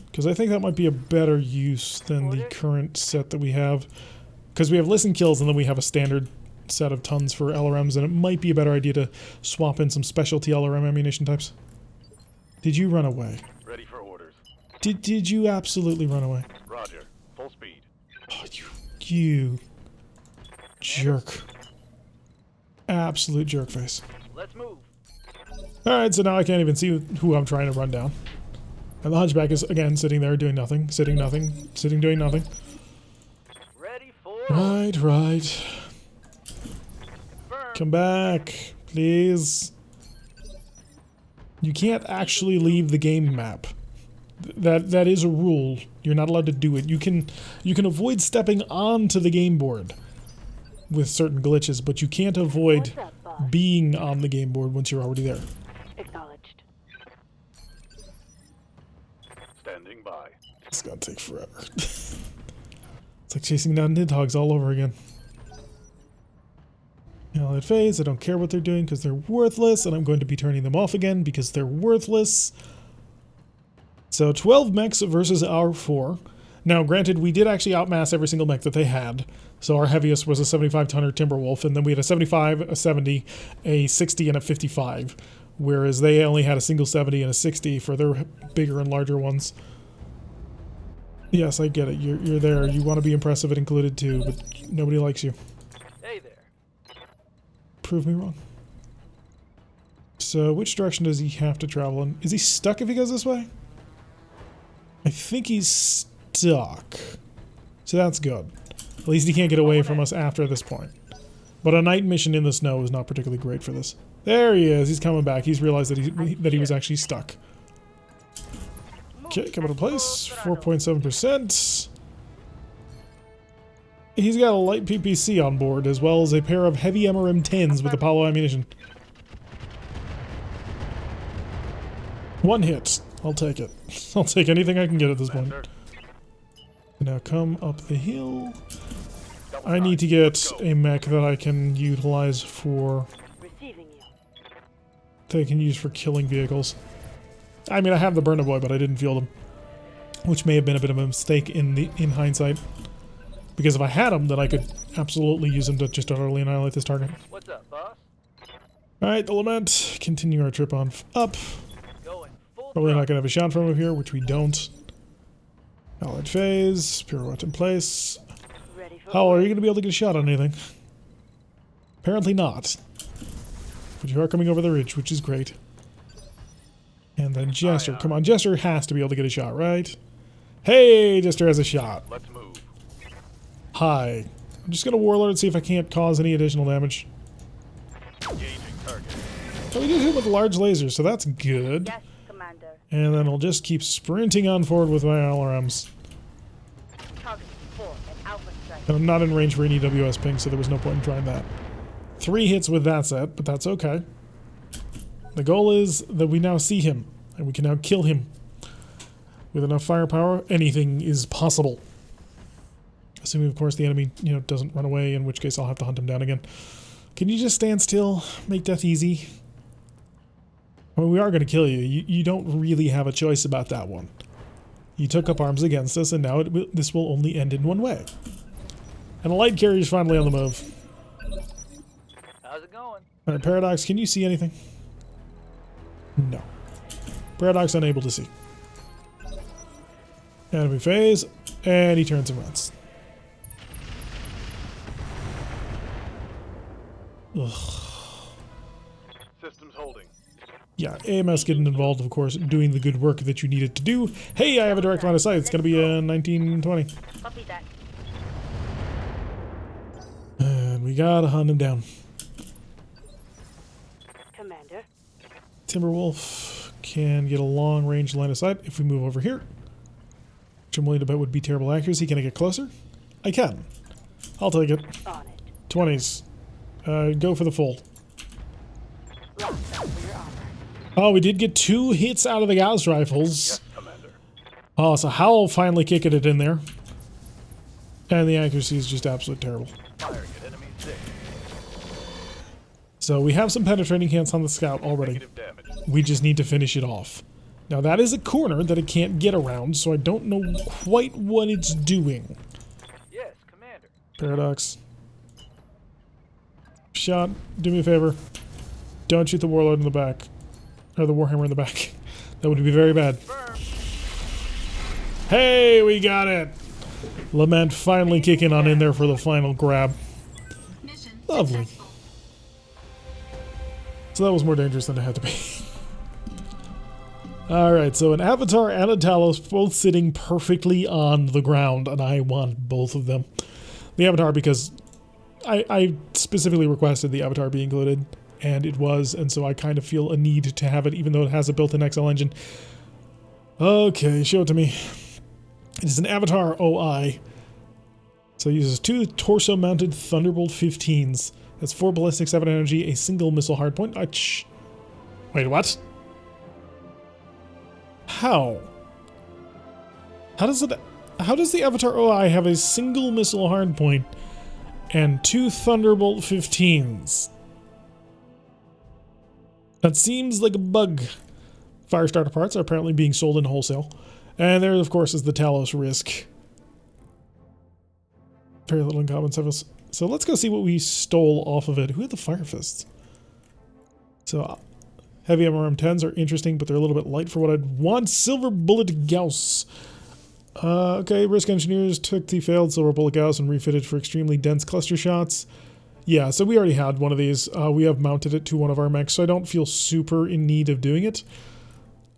Speaker 1: because I think that might be a better use than the current set that we have. Because we have listen kills and then we have a standard set of tons for LRMs, and it might be a better idea to swap in some specialty LRM ammunition types. Did you run away?
Speaker 3: Ready for orders.
Speaker 1: Did you absolutely run away?
Speaker 3: Roger. Full speed.
Speaker 1: Oh, you jerk. Absolute jerk face.
Speaker 3: Let's move.
Speaker 1: Alright, so now I can't even see who I'm trying to run down. And the Hunchback is, again, sitting there doing nothing, sitting doing nothing.
Speaker 3: Ready for.
Speaker 1: Right.
Speaker 3: Confirm.
Speaker 1: Come back, please. You can't actually leave the game map. That is a rule. You're not allowed to do it. You can avoid stepping onto the game board with certain glitches, but you can't avoid
Speaker 2: What's up, boss?
Speaker 1: being on the game board once you're already there.
Speaker 2: Acknowledged.
Speaker 3: Standing by.
Speaker 1: It's gonna take forever. It's like chasing down Nidhogg's all over again. Allied phase, I don't care what they're doing because they're worthless, and I'm going to be turning them off again because they're worthless. So 12 mechs versus our 4. Now, granted, we did actually outmass every single mech that they had. So our heaviest was a 75-tonner Timberwolf, and then we had a 75, a 70, a 60, and a 55. Whereas they only had a single 70 and a 60 for their bigger and larger ones. Yes, I get it. You're there. You want to be impressive and included too, but nobody likes you.
Speaker 3: Hey there.
Speaker 1: Prove me wrong. So, which direction does he have to travel in? Is he stuck if he goes this way? I think he's stuck. So that's good. At least he can't get away from us after this point. But a night mission in the snow is not particularly great for this. There he is. He's coming back. He's realized that he was actually stuck. Okay, come into place. 4.7%. He's got a light PPC on board, as well as a pair of heavy MRM-10s with Apollo ammunition. One hit. I'll take it. I'll take anything I can get at this point.
Speaker 3: Sir.
Speaker 1: Now come up the hill. I need to get a mech that I can utilize for...
Speaker 2: Receiving you.
Speaker 1: that I can use for killing vehicles. I mean, I have the burner boy, but I didn't field him. Which may have been a bit of a mistake in hindsight. Because if I had him, then I could absolutely use him to just utterly annihilate this target.
Speaker 3: What's up, boss?
Speaker 1: Alright, the Lament. Continue our trip on up.
Speaker 3: Going full
Speaker 1: Probably not
Speaker 3: throttle.
Speaker 1: going to have a shot from up here, which we don't. Allied phase. Pirouette in place.
Speaker 2: Ready for
Speaker 1: Howl, are you going to be able to get a shot on anything? Apparently not. But you are coming over the ridge, which is great. And then Jester. Come on, Jester has to be able to get a shot, right? Hey, Jester has a shot.
Speaker 3: Let's move.
Speaker 1: Hi. I'm just going to Warlord and see if I can't cause any additional damage.
Speaker 3: Engaging target.
Speaker 1: So we did hit with large lasers, so that's good.
Speaker 2: Yes, Commander.
Speaker 1: And then I'll just keep sprinting on forward with my LRMs.
Speaker 2: Target 4 and Alpha Strike.
Speaker 1: And I'm not in range for any WS ping, so there was no point in trying that. 3 hits with that set, but that's okay. The goal is that we now see him, and we can now kill him. With enough firepower, anything is possible. Assuming, of course, the enemy, doesn't run away, in which case I'll have to hunt him down again. Can you just stand still? Make death easy? I mean, we are going to kill you. You don't really have a choice about that one. You took up arms against us, and now this will only end in one way. And the light carrier is finally on the move.
Speaker 3: How's it going?
Speaker 1: Alright, Paradox, can you see anything? No. Paradox unable to see. Enemy phase, and he turns and runs. Ugh.
Speaker 3: Systems holding.
Speaker 1: Yeah, AMS getting involved, of course, doing the good work that you needed to do. Hey, I have a direct line of sight. It's going to be 1920.
Speaker 2: Copy that.
Speaker 1: And we gotta hunt him down.
Speaker 2: Commander.
Speaker 1: Timberwolf can get a long range line of sight if we move over here. Which I'm willing to bet would be terrible accuracy. Can I get closer? I can. I'll take it.
Speaker 2: On it.
Speaker 1: 20s. Go for the full.
Speaker 2: Locked up for your armor.
Speaker 1: Oh, we did get 2 hits out of the Gauss rifles.
Speaker 3: Yes, Commander.
Speaker 1: Oh, so Howl finally kicking it in there. And the accuracy is just absolutely terrible.
Speaker 3: Firing at enemy 6.
Speaker 1: So we have some penetrating hits on the scout already.
Speaker 3: Negative damage.
Speaker 1: We just need to finish it off. Now that is a corner that it can't get around, so I don't know quite what it's doing.
Speaker 3: Yes, Commander.
Speaker 1: Paradox. Shot. Do me a favor. Don't shoot the Warlord in the back. Or the Warhammer in the back. That would be very bad.
Speaker 3: Firm.
Speaker 1: Hey, we got it! Lament finally kicking on in there for the final grab. Lovely. So that was more dangerous than it had to be. Alright, so an Avatar and a Talos both sitting perfectly on the ground, and I want both of them. The Avatar because I specifically requested the Avatar be included, and it was, and so I kind of feel a need to have it, even though it has a built-in XL engine. Okay, show it to me. It is an Avatar OI. So it uses 2 torso-mounted Thunderbolt 15s. That's 4 ballistic, 7 energy, a single missile hardpoint. Wait, what? How? How does the Avatar OI have a single missile hardpoint and 2 Thunderbolt 15s? That seems like a bug. Firestarter parts are apparently being sold in wholesale. And there, of course, is the Talos Risk. Very little in common service. So let's go see what we stole off of it. Who had the Fire Fists? So, heavy MRM-10s are interesting, but they're a little bit light for what I'd want. Silver Bullet Gauss. Okay, Risk Engineers took the failed Silver Bullet Gauss and refitted for extremely dense cluster shots. Yeah, so we already had one of these. We have mounted it to one of our mechs, so I don't feel super in need of doing it.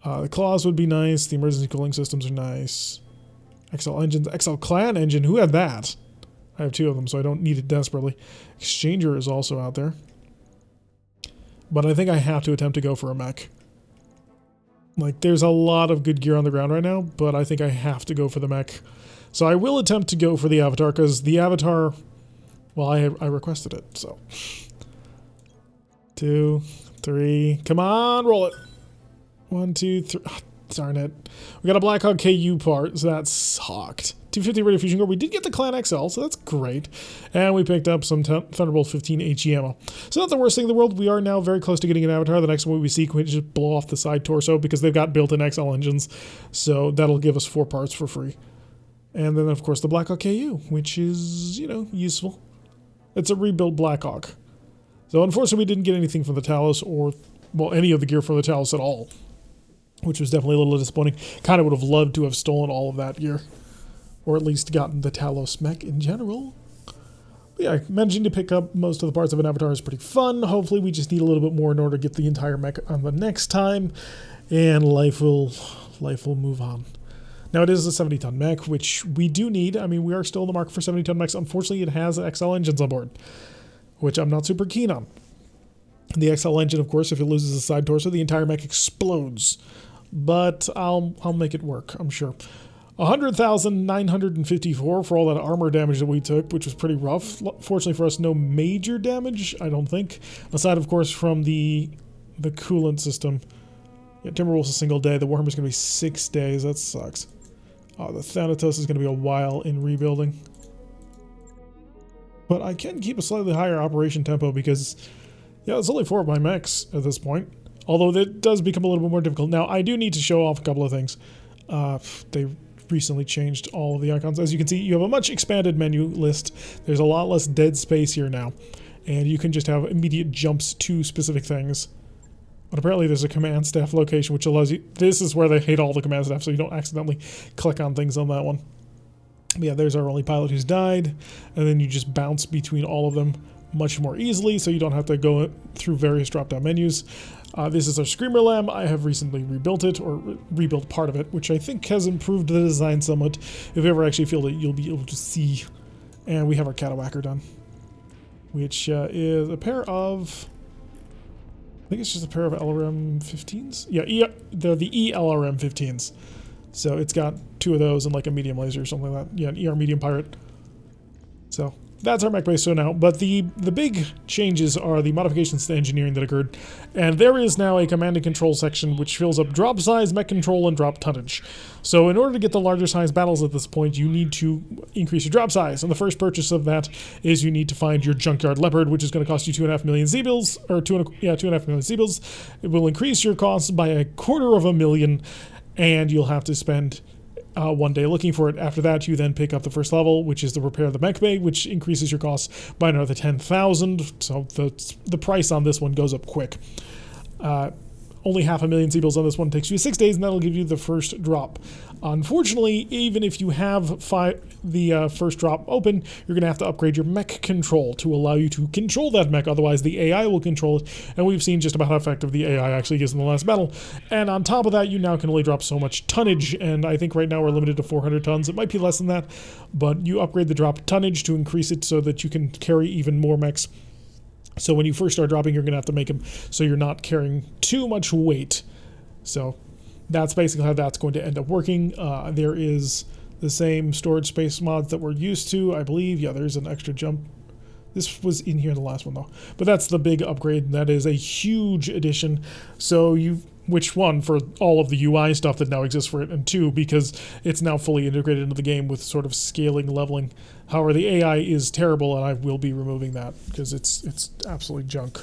Speaker 1: The claws would be nice. The emergency cooling systems are nice. XL engines. XL Clan engine. Who had that? I have 2 of them, so I don't need it desperately. Exchanger is also out there. But I think I have to attempt to go for a mech. Like, there's a lot of good gear on the ground right now, but I think I have to go for the mech. So I will attempt to go for the Avatar, because the Avatar... Well, I requested it, so... 2, 3... Come on, roll it! 1, 2, 3... Oh, darn it. We got a Blackhawk KU part, so that sucked. 250 radio fusion core. We did get the Clan XL, so that's great. And we picked up some Thunderbolt 15 HE ammo. So not the worst thing in the world. We are now very close to getting an avatar. The next one we see can just blow off the side torso because they've got built-in XL engines. So that'll give us 4 parts for free. And then, of course, the Blackhawk KU, which is, useful. It's a rebuilt Blackhawk. So unfortunately, we didn't get anything from the Talos or, well, any of the gear from the Talos at all, which was definitely a little disappointing. Kind of would have loved to have stolen all of that gear, or at least gotten the Talos mech in general. But yeah, managing to pick up most of the parts of an avatar is pretty fun. Hopefully, we just need a little bit more in order to get the entire mech on the next time, and life will move on. Now, it is a 70-ton mech, which we do need. I mean, we are still in the market for 70-ton mechs. Unfortunately, it has XL engines on board, which I'm not super keen on. The XL engine, of course, if it loses a side torso, the entire mech explodes. But I'll make it work, I'm sure. 100,954 for all that armor damage that we took, which was pretty rough. Fortunately for us, no major damage, I don't think. Aside, of course, from the coolant system. Yeah, Timberwolf's a single day. The Warhammer's going to be 6 days. That sucks. Oh, the Thanatos is going to be a while in rebuilding. But I can keep a slightly higher operation tempo because, yeah, it's only 4 of my mechs at this point. Although it does become a little bit more difficult. Now, I do need to show off a couple of things. They recently changed all of the icons. As you can see, you have a much expanded menu list. There's a lot less dead space here now. And you can just have immediate jumps to specific things. But apparently there's a command staff location which allows you... This is where they hate all the command staff, so you don't accidentally click on things on that one. But yeah, there's our only pilot who's died. And then you just bounce between all of them much more easily, so you don't have to go through various drop-down menus. This is our Screamer Lamb. I have recently rebuilt it, or rebuilt part of it, which I think has improved the design somewhat. If you ever actually feel it, you'll be able to see. And we have our Catawhacker done, which is a pair of... I think it's just a pair of LRM 15s. Yeah, they're the ELRM 15s. So it's got 2 of those and like a medium laser or something like that. Yeah, an ER medium pirate. So that's our mech base so now. But the big changes are the modifications to engineering that occurred. And there is now a command and control section which fills up drop size, mech control, and drop tonnage. So in order to get the larger size battles at this point, you need to increase your drop size. And the first purchase of that is you need to find your Junkyard Leopard, which is going to cost you 2.5 million Z-bills, or 2.5 million Z-bills. It will increase your costs by 250,000, and you'll have to spend 1 day looking for it. After that, you then pick up the first level, which is the repair of the mech bay, which increases your costs by another 10,000. So the price on this one goes up quick. Only 500,000 Z-bills on this one takes you 6 days, and that'll give you the first drop. Unfortunately, even if you have the first drop open, you're going to have to upgrade your mech control to allow you to control that mech. Otherwise, the AI will control it, and we've seen just about how effective the AI actually is in the last battle. And on top of that, you now can only drop so much tonnage, and I think right now we're limited to 400 tons. It might be less than that, but you upgrade the drop tonnage to increase it so that you can carry even more mechs. So when you first start dropping, you're going to have to make them so you're not carrying too much weight. So that's basically how that's going to end up working. There is the same storage space mods that we're used to, I believe. Yeah, there's an extra jump. This was in here in the last one, though. But that's the big upgrade, and that is a huge addition. So which one, for all of the UI stuff that now exists for it, and 2, because it's now fully integrated into the game with sort of scaling, leveling. However, the AI is terrible, and I will be removing that because it's absolutely junk.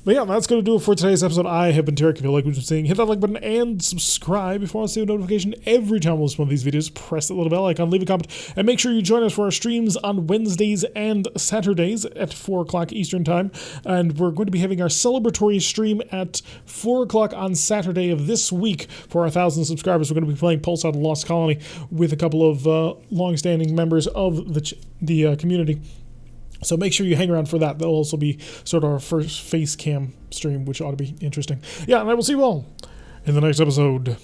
Speaker 1: But yeah, that's going to do it for today's episode. I have been Tarek. If you like what you're seeing, hit that like button and subscribe. If you want to see a notification every time we post one of these videos, press that little bell icon, leave a comment, and make sure you join us for our streams on Wednesdays and Saturdays at 4 o'clock Eastern Time. And we're going to be having our celebratory stream at 4 o'clock on Saturday of this week for our 1,000 subscribers. We're going to be playing Pulse Out of Lost Colony with a couple of long-standing members of the community. So make sure you hang around for that. That'll also be sort of our first face cam stream, which ought to be interesting. Yeah, and I will see you all in the next episode.